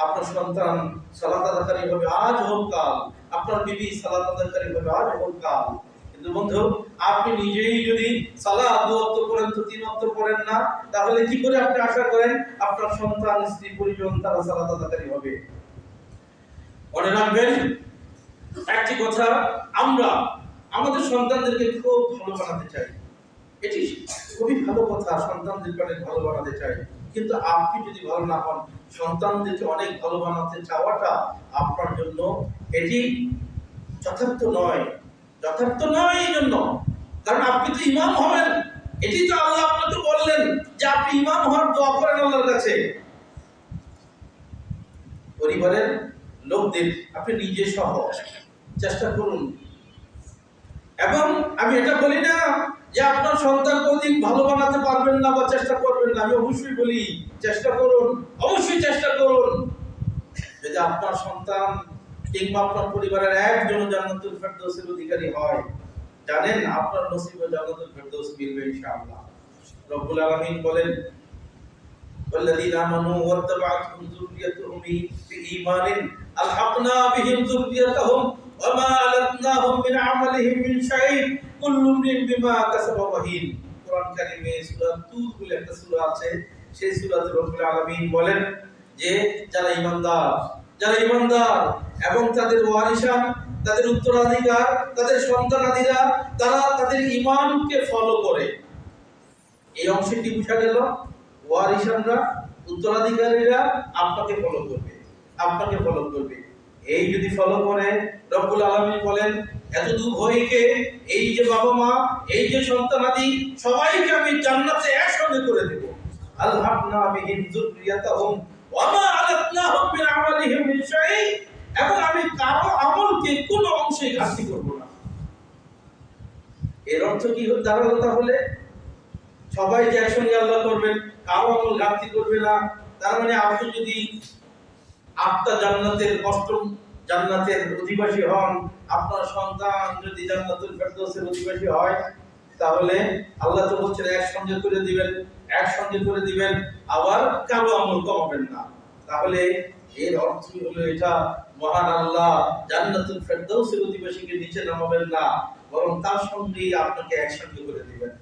Speaker 1: আপনার সন্তান সালাত আদাকারী হবে আজ হোক কাল, আপনার বিবি সালাত আদাকারী হবে আজ হোক কাল। কিন্তু বন্ধু, আপনি নিজেই যদি সালাত দু ওয়াক্ত করেন তো তিন ওয়াক্ত করেন না, তাহলে কি করে আপনি আশা করেন আপনার সন্তান স্ত্রী পরিজন তারা সালাত আদাকারী হবে? মনে রাখবেন একটি কথা, আমরা আমাদের সন্তানদেরকে খুব ভালো বানাতে চাই, এটি খুবই ভালো কথা, সন্তানদেরকে অনেক ভালো বানাতে চাই। কিন্তু আপনি যদি ভালো না হন, সন্তানদেরকে অনেক ভালো বানাতে চাওয়াটা আপনার জন্য এটি যথার্থ নয়, যথার্থ নয়। এই জন্য, কারণ আপনি তো ইমাম হবেন, এটি তো আল্লাহ আপনাকে বললেন যে আপনি ইমাম হওয়ার দোয়া করেন আল্লাহর কাছে। পরিবারের লোকদের আপনি নিজে সহ চেষ্টা করুন। এবং আমি এটা বলি না যে আপনার সন্তানকে অধিক ভালো বানাতে পারবেন না বা চেষ্টা করবেন না, আমি অবশ্যই বলি চেষ্টা করুন, অবশ্যই চেষ্টা করুন। যদি আপনার সন্তান কিংবা আপনার পরিবারের একজন জান্নাতুল ফেরদৌসের অধিকারী হয়, জানেন আপনার নসিবে জান্নাতুল ফেরদৌস মিলবে ইনশাআল্লাহ। রব্বুল আলামিন বলেন والذين آمنوا واتبعتهم ذريتهم بإيمان ألحقنا بهم ذريتهم وما ألتناهم من عملهم من شيء كل امرئ بما كسب رهين। কোরআন কারীমে সূরা তুর বলে একটা সূরা আছে, সেই সূরাতে রব্বুল আলামিন বলেন যে যারা ঈমানদার এবং তাদের ওয়ারিসান, তাদের উত্তরাধিকার, তাদের সন্তানাদিরা তারা তাদের ঈমানকে ফলো করে। এই অংশটি বুঝা গেল, ওয়ারিসানরা, উত্তরাধিকারীরা আপনাকে ফলো করবে। এই যদি ফলো করে, রব্বুল আলামিন বলেন এত দুঃখকে এই যে বাবা মা, এই যে সন্তানাদি সবাইকে আমি জান্নাতে একসঙ্গে করে দেব। আলহাকনা বিহিম যুররিয়াতাহুম ওয়া মা আলাতনাহুম মিন আমালিহিম মিন শাই, এবং আমি কারো আমলকে কোনো অংশে ঘাটতি করব না। এর অর্থ কি দাঁড়ালো তাহলে? সবাই যে একসঙ্গে আল্লাহ করবেন, কারো আমল ঘাটতি করবে না। তার মানে আপনি যদি 8টা জান্নাতের 8ম জান্নাতের অধিবাসী হন, আপনার সন্তান যদি জান্নাতুল ফেরদৌসের অধিবাসী হয়, তাহলে আল্লাহ তো বলছেন একসঙ্গে করে দিবেন, আবার কারো আমল কমাবেন না। তাহলে এর অর্থ হলো এটা, মহান আল্লাহ জান্নাতুল ফেরদৌসের অধিবাসীকে নিচে নামাবেন না, বরং তার সঙ্গেই আপনাকে একসঙ্গে করে দিবেন।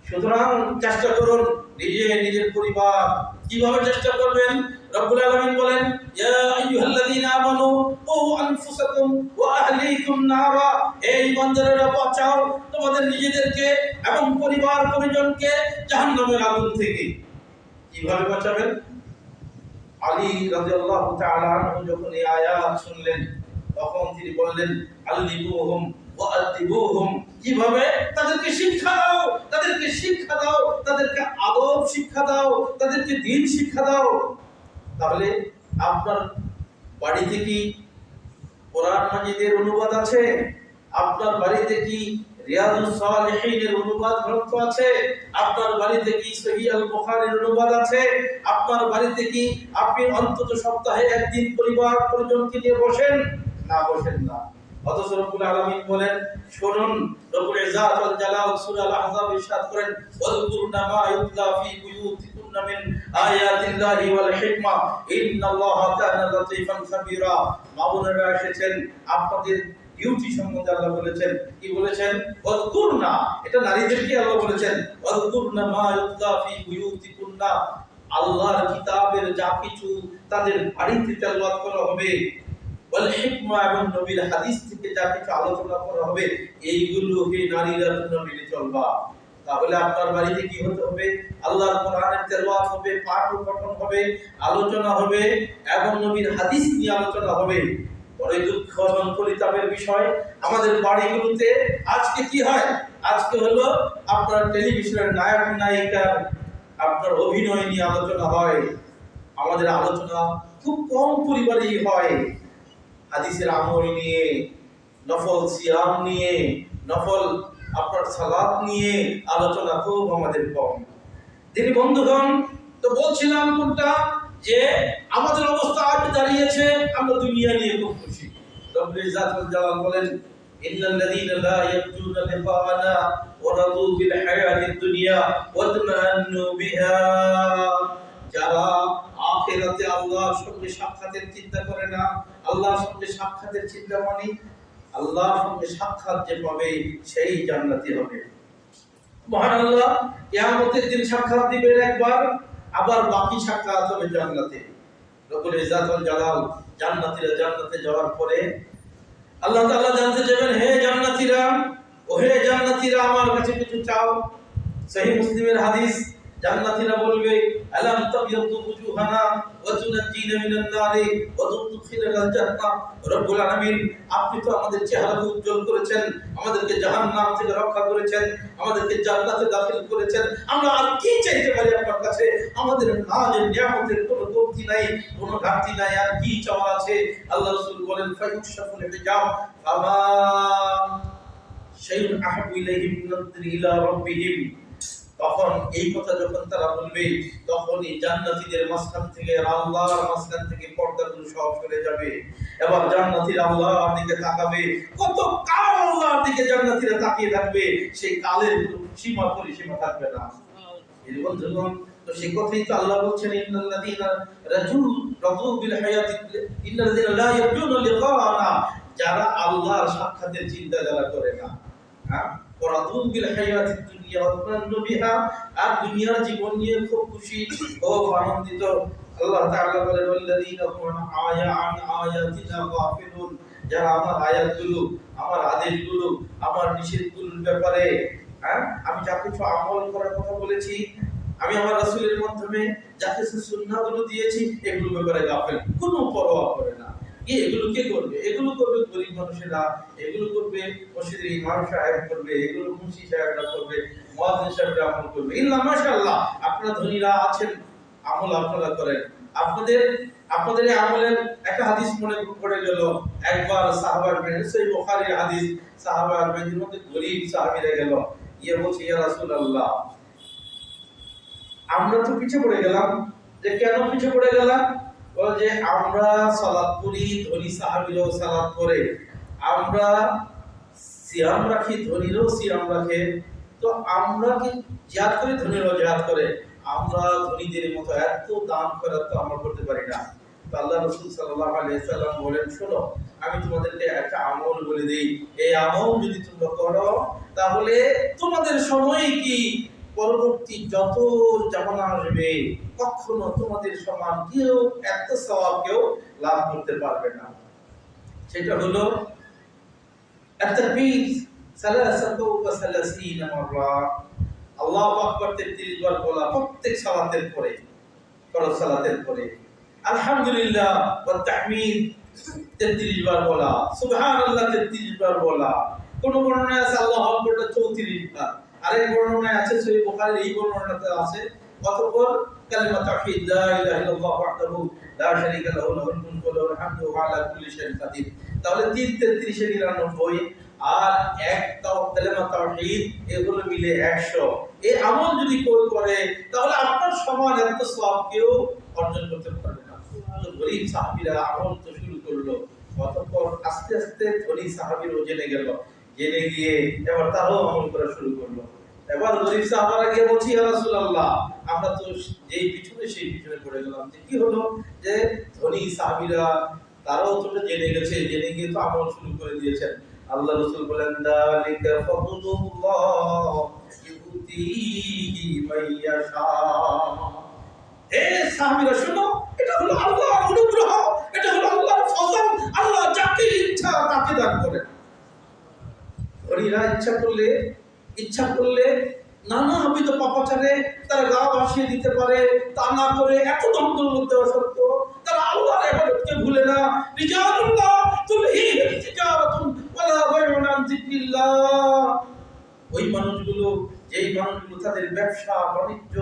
Speaker 1: সুতরাং চেষ্টা করুন, নিজের পরিবার কিভাবে চেষ্টা করবেন? রব্বুল আলামিন বলেন ইয়া আইয়ুহাল্লাযীনা আমানু কু আনফুসাকুম ওয়া আহলিকুম নারা, এই ঈমানদারেরা বাঁচাও তোমাদের নিজেদেরকে এবং পরিবার পরিজনকে জাহান্নামের আগুন থেকে। কিভাবে বাঁচাবেন? আলী রাদিয়াল্লাহু তাআলা আনহু যখন এই আয়াত শুনলেন, তখন তিনি বললেন আল্লিমুহুম ওয়া আদিবুহুম, কিভাবে? তাদেরকে শিক্ষা দাও, তাদেরকে আদব শিক্ষা দাও, তাদেরকে দ্বীন শিক্ষা দাও। তাহলে আপনার বাড়িতে কি কোরআন মাজিদের অনুবাদ আছে? আপনার বাড়িতে কি রিয়াজুস সালিহিনের অনুবাদ গ্রন্থ আছে? আপনার বাড়িতে কি সহিহ আল বুখারীর অনুবাদ আছে? আপনার বাড়িতে কি আপনি অন্তত সপ্তাহে একদিন পরিবার পরিজনকে নিয়ে বসেন না? অথচ রব্বুল আলামিন বলেন, শুনুন, রব্বুল ইজ্জাত ওয়াল জালাল সূরা আল আহজাব ইরশাদ করেন ওয়াযকুরনা মা ইউতলা ফি বুয়ুতিকুন্না মিন আয়াতিল্লাহি ওয়াল হিকমা ইন্নাল্লাহা কানা লাতীফান খাবীরা। মামুনেরা এসেছেন, আপনাদের ডিউটি সম্বন্ধে আল্লাহ বলেছেন, কি বলেছেন? ওয়াযকুরনা, এটা নারীদেরকে আল্লাহ বলেছেন, ওয়াযকুরনা মা ইউতলা ফি বুয়ুতিকুন্না, আল্লাহর কিতাবের যা কিছু তাদের বাড়িতে তেলাওয়াত করা হবে, ওয়াল হিকমা, এবং নবীর হাদিস থেকে যা কিছু আলোচনা করা হবে, এইগুলো হে নারীরা তোমরা মেনে চলবা। তাহলে আপনার বাড়িতে কি হতে হবে? আল্লাহর কোরআনের তেলাওয়াত হবে, পাঠ ও পঠন হবে, আলোচনা হবে এবং নবীর হাদিস নিয়ে আলোচনা হবে। বড়ই দুঃখ এবং পরিতাপের বিষয়, আমাদের বাড়িগুলোতে আজকে কি হয়? আজকে হলো আপনার টেলিভিশনের নায়ক নায়িকার আপনার অভিনয় নিয়ে আলোচনা হয়। আমাদের আলোচনা খুব কম পরিবারেই হয়। হাদিসের আমল নিয়ে, নফল সিয়াম নিয়ে, নফল আপনার সালাত নিয়ে আলোচনা খুব আমাদের কম। তিনি বন্ধুগণ, তো বলছিলাম কোনটা, যে আমাদের অবস্থা আজ দাঁড়িয়েছে আমরা দুনিয়া নিয়ে খুব খুশি। রব্বুল ইজ্জাত ওয়াল জালাল বলেন ইন্নাল্লাযীনা লা ইয়ারজুনা লিকাআনা ওয়া রাদু বিল হায়াতিদ দুনিয়া ওয়া তামান্নু বিহা, যারা আখিরাতে আল্লাহর সঙ্গে সাক্ষাতের চিন্তা করে না। আল্লাহর সঙ্গে সাক্ষাতের চিন্তা মানে আল্লাহর সঙ্গে সাক্ষাৎ যে পাবে সেই জান্নাতি হবে। মহান আল্লাহ কিয়ামতের দিন সাক্ষাৎ দিবেন একবার, আবার বাকি সাক্ষাৎ হবে জান্নাতে। রব্বুল ইজ্জাত ওয়াল জালাল জান্নাতীরা জান্নাতে যাওয়ার পরে আল্লাহ তাআলা জানতে যাবেন, হে জান্নাতীরা, ও হে জান্নাতীরা, আমার কাছে কিছু চাও। সহিহ মুসলিমের হাদিস, জান্নাতীরা বলবে আলাম তাবিয়াতু ওয়াজুহানা ওয়া তুনাজ্জিনা মিনান নারি ওয়া তুদখিলুনাল জান্নাহ। রব্বুল আলামিন, আপনি তো আমাদের চেহারাকে উজ্জ্বল করেছেন, আমাদেরকে জাহান্নাম থেকে রক্ষা করেছেন, আমাদেরকে জান্নাতে দাখিল করেছেন। আমরা আর কি চাইতে পারি আপনার কাছে? আমাদের নাজের নিয়ামতের কোনো কমতি নাই, কোনো ঘাটতি নাই, আর কি চাওয়া আছে? আল্লাহ রাসূল বলেন ফায়ুশাফুল হিজাব ফামা শাইউন আহাবু ইলাইহিম মিন নাযরি ইলা রাব্বিহিম। তখন এই কথা যখন তারা বলবে, তখনই জান্নাতীদের মাঝখান থেকে আর আল্লাহর মাঝখান থেকে পর্দাগুলো সব সরে যাবে। এবার জান্নাতীরা আল্লাহর দিকে তাকাবে। কত কাল আল্লাহর দিকে জান্নাতীরা তাকিয়ে থাকবে, সেই কালের সীমা পরিসীমা থাকবে না। এই বন্ধুগণ, তো সেই কথাই তো আল্লাহ বলছেন ইন্নাল্লাযীনা রাদু বিল হায়াতি ইন্নাল্লাযীনা লা ইয়ারজুনা লিকানা, যারা আল্লাহর সাক্ষাতের চিন্তা যারা করে না, হ্যাঁ, ওয়ারাদু বিল হায়াতি দুনিয়া ওয়া তামান্নু বিহা, আর দুনিয়ার জীবন নিয়ে খুব খুশি ও আনন্দিত। আল্লাহ তাআলা বলেন ওয়াল্লাযীনা হুম আন আয়াতিনা গাফিলুন, যারা আমার আয়াতগুলো, আমার আদেশগুলো, আমার নিষেধগুলোর ব্যাপারে, হ্যাঁ, আমি যা কিছু আমল করার কথা বলেছি, আমি আমার রাসূলের মাধ্যমে যা কিছু সুন্নাহগুলো দিয়েছি, এগুলোর ব্যাপারে গাফিল, কোনো পরোয়া করে না। এগুলো কে করবে? এগুলো করবে গরিব মানুষেরা, এগুলো করবে মসজিদের ইমাম সাহেব করবে, এগুলো মুন্সি সাহেবরা করবে, মুয়াজ্জিন সাহেবরা আমল করবে। ইল্লা মাশাআল্লাহ, আপনারা ধনীরা আছেন, আমল আপনারা করেন। আপনাদের এই আমলের একটা হাদিস মনে পড়ে গেল। একবার সাহাবার সহিহ বুখারীর হাদিস, সাহাবার মধ্যে গরিব সাহাবীরা গেল, গিয়ে বলছে ইয়া রাসূলুল্লাহ, আমরা তো পিছে পড়ে গেলাম। যে কেন পিছে পড়ে গেলাম? বলে যে আমরা সালাত করি, ধনী সাহাবীরাও সালাত করে, আমরা সিয়াম রাখি, ধনীরাও সিয়াম রাখে, তো আমরা কি জিহাদ করি, ধনীরাও জিহাদ করে, আমরা ধনীদের মতো এত দান করা তো আমরা করতে পারি না। তো আল্লাহ রাসূল সাল্লাল্লাহু আলাইহি সাল্লাম বলেন, শোনো, আমি তোমাদেরকে একটা আমল বলে দেই, এই আমল যদি তোমরা করো, তাহলে তোমাদের সময় কি পরবর্তী যত জামানা আসবে, কখনো তোমাদের সমান কেউ এত সওয়াব কেউ লাভ করতে পারবে না। সেটা হলো at-takbir সালাসাতু ওয়া সালাসিনা মাররা, আল্লাহু আকবার 33 বার বলা প্রত্যেক সালাতের পরে, ফরজ সালাতের পরে। আলহামদুলিল্লাহ ওয়া তাহমিদ 33 বার বলা, সুবহানাল্লাহ 33 বার বলা। কোন বর্ণনায় আছে আল্লাহু আকবারটা 34 বার, আরেক বর্ণনায় আছে সহিহ বুখারীর এই বর্ণনাতে আছে অতঃপর কালিমা তাওহীদ লা ইলাহা ইল্লাল্লাহু ওয়াহদাহু লা শারীকা লাহু লাহুল মুলকু ওয়া লাহুল হামদু ওয়া আলা কুল্লি শাইইন কাদির। তাহলে 3 33 এর 99 আর এক কালিমা তাওহীদ, এগুলো মিলে 100। এই আমল যদি কেউ করে, তাহলে আপনার সমান এত সওয়াব কেউ অর্জন করতে পারবে না। তো গরীব সাহাবীরা আমল তো শুরু করলো, অতঃপর আস্তে আস্তে ধনী সাহাবীরাও জেনে গেল, জেনে গিয়ে এবার তারাও আমল করা শুরু করলো। এবার গরীব সাহাবারা গিয়ে বলছি ইয়া রাসূলুল্লাহ, আমরা তো যেই পিছনে সেই পিছনে পড়ে গেলাম। যে কি হলো? যে ধনী সাহাবীরা তারাও তো জেনে গেছে, জেনে গিয়ে তো আমল শুরু করে দিয়েছেন। আল্লাহ রাসূল বলেন যালিকা ফাদলুল্লাহ ইউতিহি মাইয়াশা। হে সাহাবীরা শুনো, এটা হলো আল্লাহর অনুগ্রহ, এটা হলো আল্লাহর ফজল, আল্লাহ যাকে ইচ্ছা তাকে দান করেন। ধনীরা ইচ্ছা করলে নানাবিধ পাপাচারে তারা গা ভাসিয়ে দিতে পারে। তা না করে এত দমদম দেওয়া সত্ত্বেও তারা আল্লাহর ইবাদতকে ভুলে না। রিজালুল্লাহ তুলহিহিম তিজারাতুন ওয়ালা বাইউন আন যিকরিল্লাহ। ওই মানুষগুলো, যেই মানুষগুলো তাদের ব্যবসা বাণিজ্য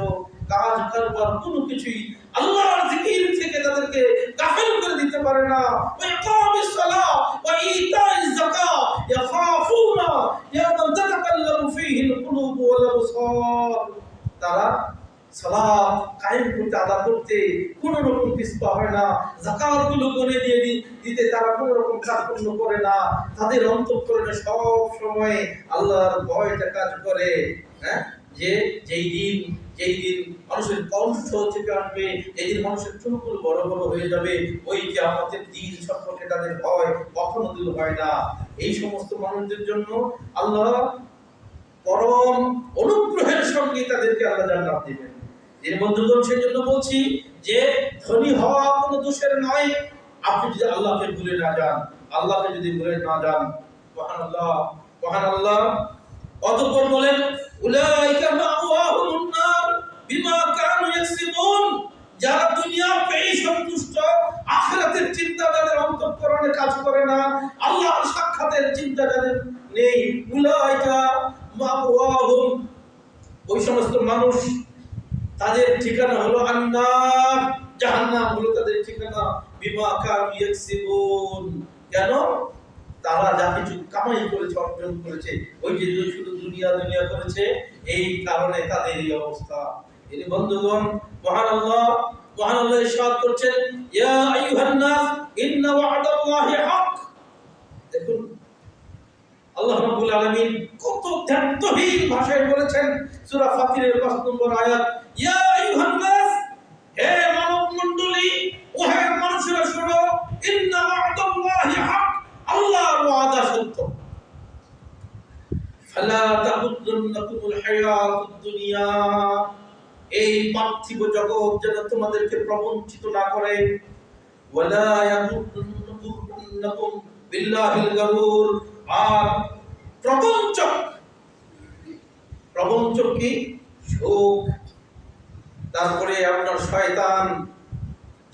Speaker 1: কাজ কারবার কোনো কিছুই আল্লাহর জিকির থেকে তাদেরকে গাফিল করে দিতে পারে না। ওয়া ইকামিস সালাহ ওয়া ইতাইজ যাকাত ইয়াখাফুনা ইয়াওমান তাতাকাল্লামু ফীহি আল-কুলুব ওয়াল আবসার। তারা সালাত কায়েম করতে, আদা করতে কোনো রকম পিছপা হয় না। যাকাতগুলো করে দিয়ে দিতে তারা কোনো রকম কাজকর্ম করে না। তাদের অন্তঃকরণে সব সময় আল্লাহর ভয়টা কাজ করে। হ্যাঁ, যে যেই দিন মানুষের কণ্ঠ চেপে আসবে, যেদিন মানুষের চুলগুলো বড় বড় হয়ে যাবে, ওই কিয়ামতের দিন সম্পর্কে তাদের ভয় কখনো দূর হয় না। এই সমস্ত মানুষদের জন্য আল্লাহ পরম অনুগ্রহের সঙ্গে তাদেরকে আল্লাহ জান্নাত দিবেন। এর বন্ধুগণ, সেই জন্য বলছি যে ধনী হওয়া কোনো দোষের নয়। আপনি যদি আল্লাহকে ভুলে না যান, আল্লাহকে যদি ভুলে না যান, সুবহানাল্লাহ। অতঃপর বলেন উলাইকা মাওয়াহুমুন নার বিমা মুমিনুন, যারা দুনিয়া পেয়ে সন্তুষ্ট, আখিরাতের চিন্তা যাদের অন্তঃকরণে কাজ করে না, আল্লাহর সাক্ষাতের চিন্তা যাদের নেই, উলাইকা মাওয়াহুম, ওই সমস্ত মানুষ তাদের ঠিকানা হলো আন্নার, জাহান্নাম হলো তাদের ঠিকানা। বিমা কানু ইয়াকসিবুন, কেন? তারা যা কিছু কামাই করেছে, অর্জন করেছে, ওই যে শুধু দুনিয়া দুনিয়া করেছে, এই কারণে তাদের এই অবস্থা। এই বন্ধুগণ, মহান আল্লাহ ইরশাদ করছেন, ইয়া আইয়ুহান নাস ইন্না ওয়া'দাল্লাহি হক। দেখুন আল্লাহ রাব্বুল আলামিন কত ধ্যানহীন ভাষায় বলেছেন সূরা ফাতিরের ৫ নম্বর আয়াত, ইয়া আইয়ুহান নাস, হে মানব মণ্ডলী, ও হে মানুষেরা শোনো, ইন্না ওয়া'দাল্লাহি হক, আল্লাহর ওয়াদা সত্য। ফালা তাগুররন্নাকুমুল হায়াতুদ দুনিয়া, এই পার্থিব জগৎ যেন তোমাদেরকে প্রবঞ্চিত না করে। ওয়ালা ইয়াগুররন্নাকুম বিল্লাহিল গারুর, আর প্রবঞ্চক কি? সুখ, তারপরে আপনার শয়তান,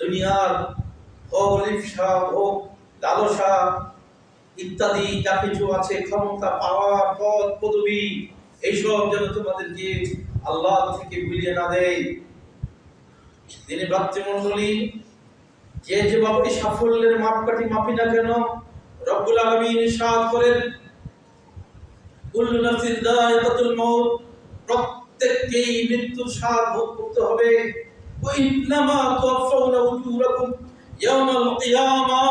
Speaker 1: দুনিয়ার ভোগ লিপ্সা, ভোগ লালসা ইত্যাদি যা কিছু আছে, ক্ষমতা, পাওয়ার, পদ, পদবি, এইসব যেন তোমাদেরকে আল্লাহ থেকে ভুলিয়ে না দেয়। তিনি ভ্রাতৃমণ্ডলী, যে যেভাবে সাফল্যের মাপকাঠি মাপি না কেন, রব্বুল আলামিন ইরশাদ করেন, কুল্লু নাফসিন যায়িকাতুল মাউত, প্রত্যেককেই মৃত্যুর স্বাদ ভোগ করতে হবে। ওয়া ইন্নামা তুওয়াফাউনা উজুরাকুম ইয়াওমাল কিয়ামা,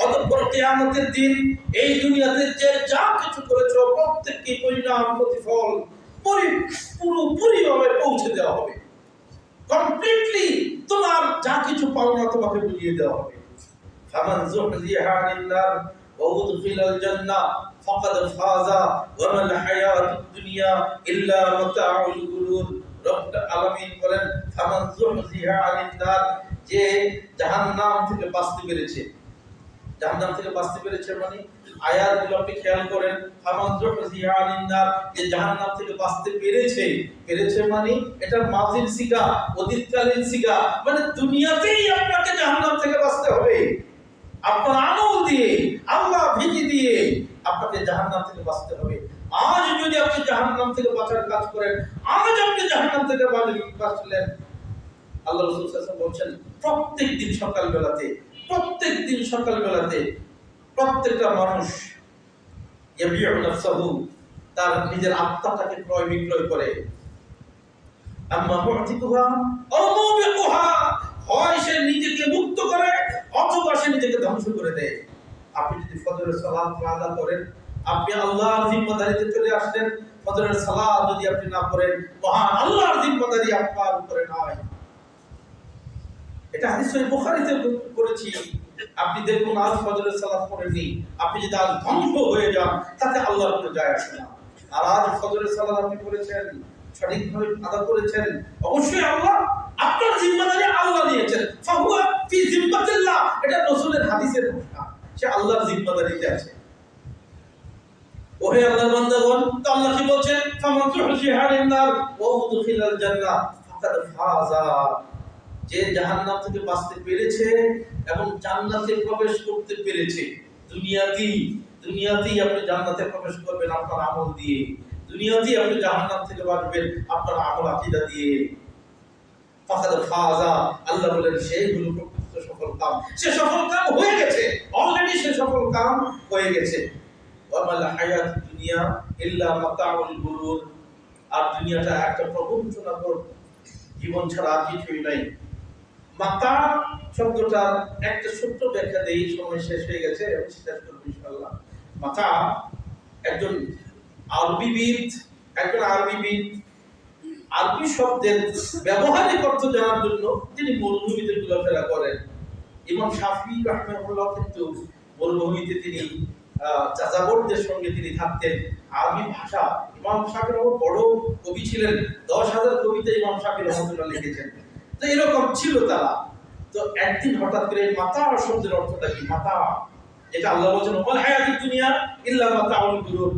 Speaker 1: অতঃপর কিয়ামতের দিন এই দুনিয়াতে যে যা কিছু করেছো প্রত্যেককে পরিণাম, প্রতিফল পুরোপুরিভাবে পৌঁছে দেওয়া হবে। কমপ্লিটলি তোমার যা কিছু পাওনা তোমাকে বুঝিয়ে দেওয়া হবে। ফামান যুহজিহা আনিন নার ওয়া উদখিলাল জান্নাহ ফাকাদ ফাযা ওয়া মাল হায়াতুদ দুনিয়া ইল্লা মাতাউল গুরুর। রব্বুল আলামিন বলেন, ফামান যুহজিহা আনিন নার, যে জাহান্নাম থেকে বাঁচতে পেরেছে। জাহান্নাম থেকে বাঁচতে পেরেছে মানে আয়াতগুলো আপনি খেয়াল করেন, ফামান যুহজিহা আনিন নার, যে জাহান্নাম থেকে বাঁচতে পেরেছে মানে এটা মাজির সিগা, অতীতকালীন সিগা, মানে দুনিয়াতেই আপনাকে জাহান্নাম থেকে বাঁচতে হবে। আপনার আমল দিয়ে, আল্লাহ ভীতি দিয়ে আপনাকে জাহান্নাম থেকে বাঁচতে হবে। আজ যদি আপনি জাহান্নাম থেকে বাঁচার কাজ করেন, আজ আপনি জাহান্নাম থেকে বাঁচলেন। আল্লাহ রাসূল সাল্লাল্লাহু আলাইহি ওয়াসাল্লাম বলছেন, প্রত্যেকদিন সকালবেলাতে প্রত্যেকটা মানুষ ইয়াবিউ নাফসাহু, তার নিজের আত্মাটাকে ক্রয় বিক্রয় করে। আম্মা মু'তিকুহা আও মুবিকুহা, হয় সে নিজেকে মুক্ত করে অথবা সে নিজেকে ধ্বংস করে দেয়। আপনি যদি ফজরের সালাত আদা করেন, আপনি আল্লাহর জিম্মাদারিতে চলে আসলেন। ফজরের সালাত যদি আপনি না পড়েন, মহান আল্লাহর জিম্মাদারি আপনার উপরে নাই। এটা হাদিস সহিহ বুখারীতে পড়েছি। আপনি দেখুন, আজ ফজরের সালাত পড়েননি, আপনি যদি আজ ধ্বংস হয়ে যান, তাতে আল্লাহর কোনো যায় আসে না। আর আজ ফজরের সালাত আপনি পড়েছেন, সঠিকভাবে আদা করেছেন, অবশ্যই আল্লাহ আপনার জিম্মাদারি আল্লাহ নিয়েছেন। ফাহুয়া ফি জিম্মাতিল্লাহ, এটা রাসূলের হাদিসের কথা, সে আল্লাহর জিম্মাদারিতে আছে। ওহে আল্লাহর বান্দাগণ, তো আল্লাহ কি বলছেন, ফামান তুহজিহা আনিন নার ওয়া উদখিলাল জান্নাহ ফাকাদ ফাযা, যে জাহান্নাম থেকে বাঁচতে পেরেছে এবং জান্নাতে প্রবেশ করতে পেরেছে। দুনিয়াতেই আপনি জান্নাতে প্রবেশ করবেন আপনার আমল দিয়ে, দুনিয়াতেই আপনি জাহান্নাম থেকে বাঁচবেন আপনার আমল আকীদা দিয়ে। ফাকাদ ফাযা, আল্লাহ বলেন সেই হলো প্রকৃত সফল কাম। সে সফল কাম হয়ে গেছে, অলরেডি সে সফল কাম হয়ে গেছে। ওয়া মাল হায়াতুদ দুনিয়া ইল্লা মাতাউল গুরুর, আর দুনিয়াটা একটা প্রবঞ্চনাকর জীবন ছাড়া আর কিছুই নাই। মাতা শব্দটা একটা ছোট্ট ব্যাখ্যা দেই, সময় শেষ হয়ে গেছে, আমি শেষ করব ইনশাআল্লাহ। মাতা একজন আরবিবিদ আরবি শব্দের ব্যবহারিক অর্থ জানার জন্য তিনি মরুভূমিতে ঘোরাফেরা করেন। ইমাম শাফিঈ রাহিমাহুল্লাহ কিন্তু মরুভূমিতে তিনি যাযাবরদের সঙ্গে তিনি থাকতেন। আরবি ভাষা, ইমাম শাফিঈ বড় কবি ছিলেন, 10,000 কবিতা ইমাম শাফিঈ রহমাতুল্লাহ লিখেছেন। তো এরকম ছিল তারা। তো একদিন হঠাৎ করে মাতা শব্দের অর্থটা কি? মাতা, এটা আল্লাহ বলেছেন ওয়াল হায়াতুদ দুনিয়া ইল্লা মাতাউল গুরুর।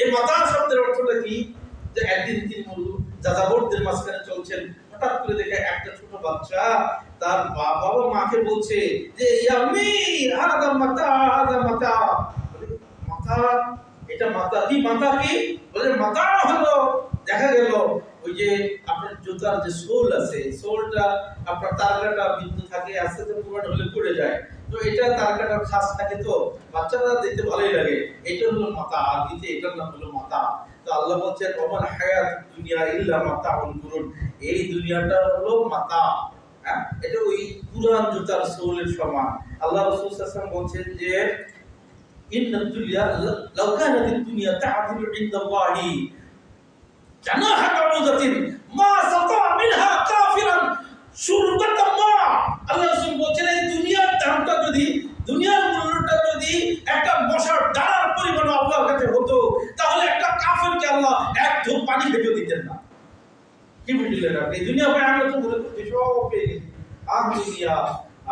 Speaker 1: এই মাতা শব্দের অর্থটা কি? যে একদিন তিনি যাযাবরদের মাঝখানে চলছেন, হঠাৎ করে দেখে একটা ছোট বাচ্চা তার বাবা মাকে বলছে যে ইয়াম্মি হাদা মাতা হাদা মাতা। মাতা, এটা মাতা কি? মাতা কি বলে? মাতা হলো, দেখা গেল ওই যে আপনার জুতার যে সোল আছে, সোলটা আপনার তারকাটা বিন্দু থাকে, আস্তে আস্তে পুরো হলে পড়ে যায়, তো এটা তারকাটা খাস থাকে, তো বাচ্চারা দেখতে ভালোই লাগে। এটা হলো মাতা, আর দিতে এটার নাম হলো মাতা। তো আল্লাহ বলছেন ওমাল হায়াত দুনিয়া ইল্লা মাতাউল গুরুর, এই দুনিয়াটা হলো মাতা। হ্যাঁ, এটা ওই পুরান জুতার সোলের সমান। আল্লাহ রাসূল সাল্লাল্লাহু আলাইহি ওয়াসাল্লাম বলছেন যে ইন্নাদ দুনিয়া লাউ কানাত দুনিয়া তা'দিলু ইনদাল্লাহি জানাহা বাউযাতিন মা সাতা মিনহা কাফিরান শুরবাতাম মা। আল্লাহ রাসূল বলছেন এই দুনিয়ার দামটা যদি, দুনিয়ার মূল্যটা যদি একটা মশার ডানার পরিমাণ আল্লাহর কাছে হতো, তাহলে একটা কাফেরকে আল্লাহ এক ধূপ পানি খেতে দিতেন না। কি বুঝলেন আপনি? দুনিয়া ভাই আমরা তো মনে করছি সব পেয়ে গেছি, আর দুনিয়া।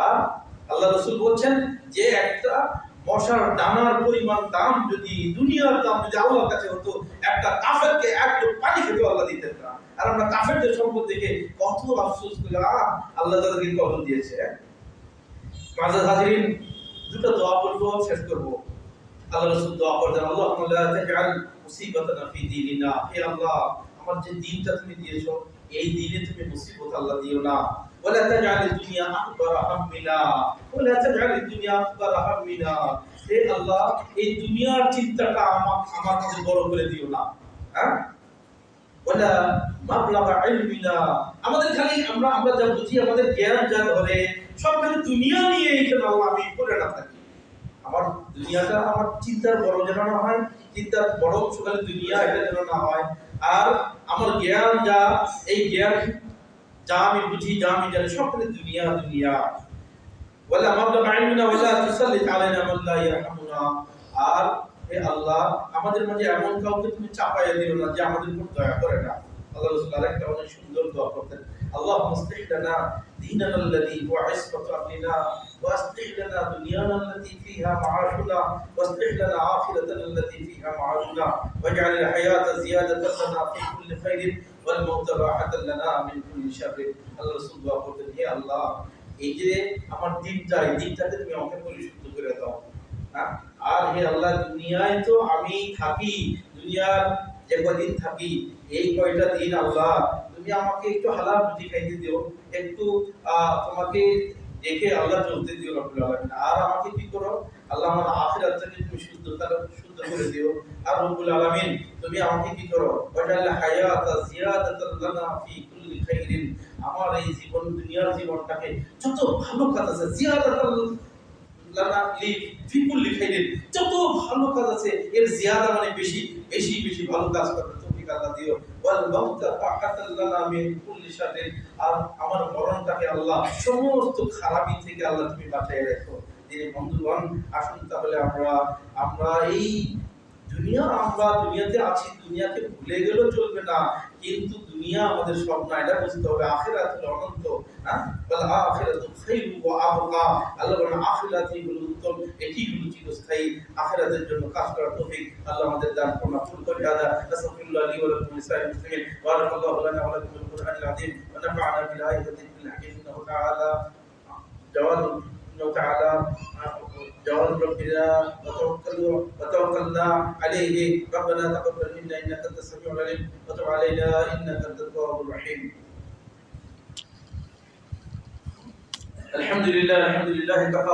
Speaker 1: আর আল্লাহ রাসূল বলছেন যে একটা মশার ডানার পরিমাণ দাম যদি, দুনিয়ার দাম যদি আল্লাহর কাছে হতো, একটা কাফেরকে এক ধূপ পানি খেতে আল্লাহ দিতেন না। আর আমরা কাফেরদের সম্পদ দেখে কত আফসোস করি, আল্লাহ তাদেরকে কবর দিয়েছে। মাঝে হাজিরিন, দুটো দোয়া করবো, শেষ করবো। আল্লাহ রাসূল দোয়া করতেন, আল্লাহুম্মা লা তাজআল মুসিবাতানা ফি দীনিনা, হে আল্লাহ আমার যে দ্বীনটা তুমি দিয়েছো, এই দ্বীনে তুমি মুসিবত আল্লাহ দিও না। ওয়ালা তাজআলিদ দুনিয়া আকবারা হাম্মিনা, ওয়ালা তাজআলিদ দুনিয়া আকবারা হাম্মিনা, হে আল্লাহ এই দুনিয়ার চিন্তাটা আমার কাছে বড় করে দিও না। হ্যাঁ, ওয়ালা মাবলাগা ইলমিনা, আমাদের খালি আমরা যা বুঝি, আমাদের জ্ঞান যা ধরে সব খালি দুনিয়া নিয়ে এখানে আল্লাহ আমি পড়ে না থাকি। আমার দুনিয়াটা আমার চিন্তার বড় যেন না হয়, চিন্তার বড় অংশ খালি দুনিয়া, এটা যেন না হয়। আর আমার জ্ঞান যা, এই জ্ঞান যা আমি বুঝি, যা আমি জানি, সব খালি দুনিয়া দুনিয়া। ওয়ালা মাবলাগা ইলমিনা ওয়ালা তুসাল্লিত আলাইনা মান লা ইয়ারহামুনা, আর হে আল্লাহ আমাদের মাঝে এমন কাউকে তুমি চাপাইয়া দিও না যে আমাদের উপর দয়া করে না। আল্লাহ রাসূল আরেকটা অনেক সুন্দর দোয়া করতেন, আল্লাহুম্মা আসলিহ লানা দীনানা আল্লাযী হুয়া ইসমাতু আমরিনা ওয়া আসলিহ লানা দুনিয়ানা আল্লাতী ফীহা মাআশুনা ওয়া আসলিহ লানা আখিরাতানা আল্লাতী ফীহা মাআদুনা ওয়াজআলিল হায়াতা জিয়াদাতান লানা ফী কুল্লি খাইরিন ওয়াল মাউতা রাহাতান লানা মিন কুল্লি শাররিন। আল্লাহ রাসূল দোয়া করতেন, হে আল্লাহ এই যে আমার দিনটা, এই দিনটাকে তুমি আমাকে পরিশুদ্ধ করে দাও। আর হে আল্লাহ দুনিয়ায় তো আমি থাকি, দুনিয়ার যে কদিন থাকি, এই কয়টা দিন আল্লাহ তুমি আমাকে একটু হালাল রুজি খাইতে দিও, একটু তোমাকে দেখে আল্লাহ চলতে দিও রব্বুল আলামিন। আর আমাকে কি করো আল্লাহ, আমার আখিরাতটাকে তুমি শুদ্ধ করে দিও। আর রব্বুল আলামিন তুমি আমাকে কি করো, ওয়াজাল হায়াতা জিয়াদাতান লানা ফি কুল্লি খাইরিন, আমার এই জীবন, দুনিয়ার জীবনটাকে যত ভালো কাজ আছে, জিয়াদাতান লানা ফি কুল্লি খাইরিন, যত ভালো কাজ আছে এর জিয়াদা মানে বেশি বেশি বেশি ভালো কাজ করার তৌফিক আল্লাহ দিও। ওয়াল মাউতা রাহাতান লানা মিন কুল্লি শাররিন, আর আমার মরণটাকে আল্লাহ সমস্ত খারাপি থেকে আল্লাহ তুমি বাঁচিয়ে রাখো। দিনে বন্ধুগণ, আসুন তাহলে আমরা এই দুনিয়া, আমরা দুনিয়াতে আছি, দুনিয়াকে ভুলে গেলেও চলবে না, কিন্তু দুনিয়া আমাদের সব না, এটা বুঝতে হবে। আখিরাত হলো অনন্ত। হ্যাঁ, বল আখিরাতু খায়রু ওয়া আবকা, আল্লাহ বলেন আখিরাতই হলো উত্তম, এটি হলো চিরস্থায়ী। আখিরাতের জন্য কাজ করার তৌফিক আল্লাহ আমাদের দান করুন। আকুল কওলি হাযা আস্তাগফিরুল্লাহ লি ওয়া লাকুম লিসাইরিল মুসলিমিন, বারাকাল্লাহু লানা ওয়া লাকুম বিল কুরআনিল আযীম ওয়া নাফা'না বিল আয়াতি ওয়াল হাদীথ ইন্নাহু তাআলা جواد ربنا وتوكلنا عليه. ربنا تقبل منا انك انت السميع العليم وتب علينا انك انت التواب الرحيم. الحمد لله كفى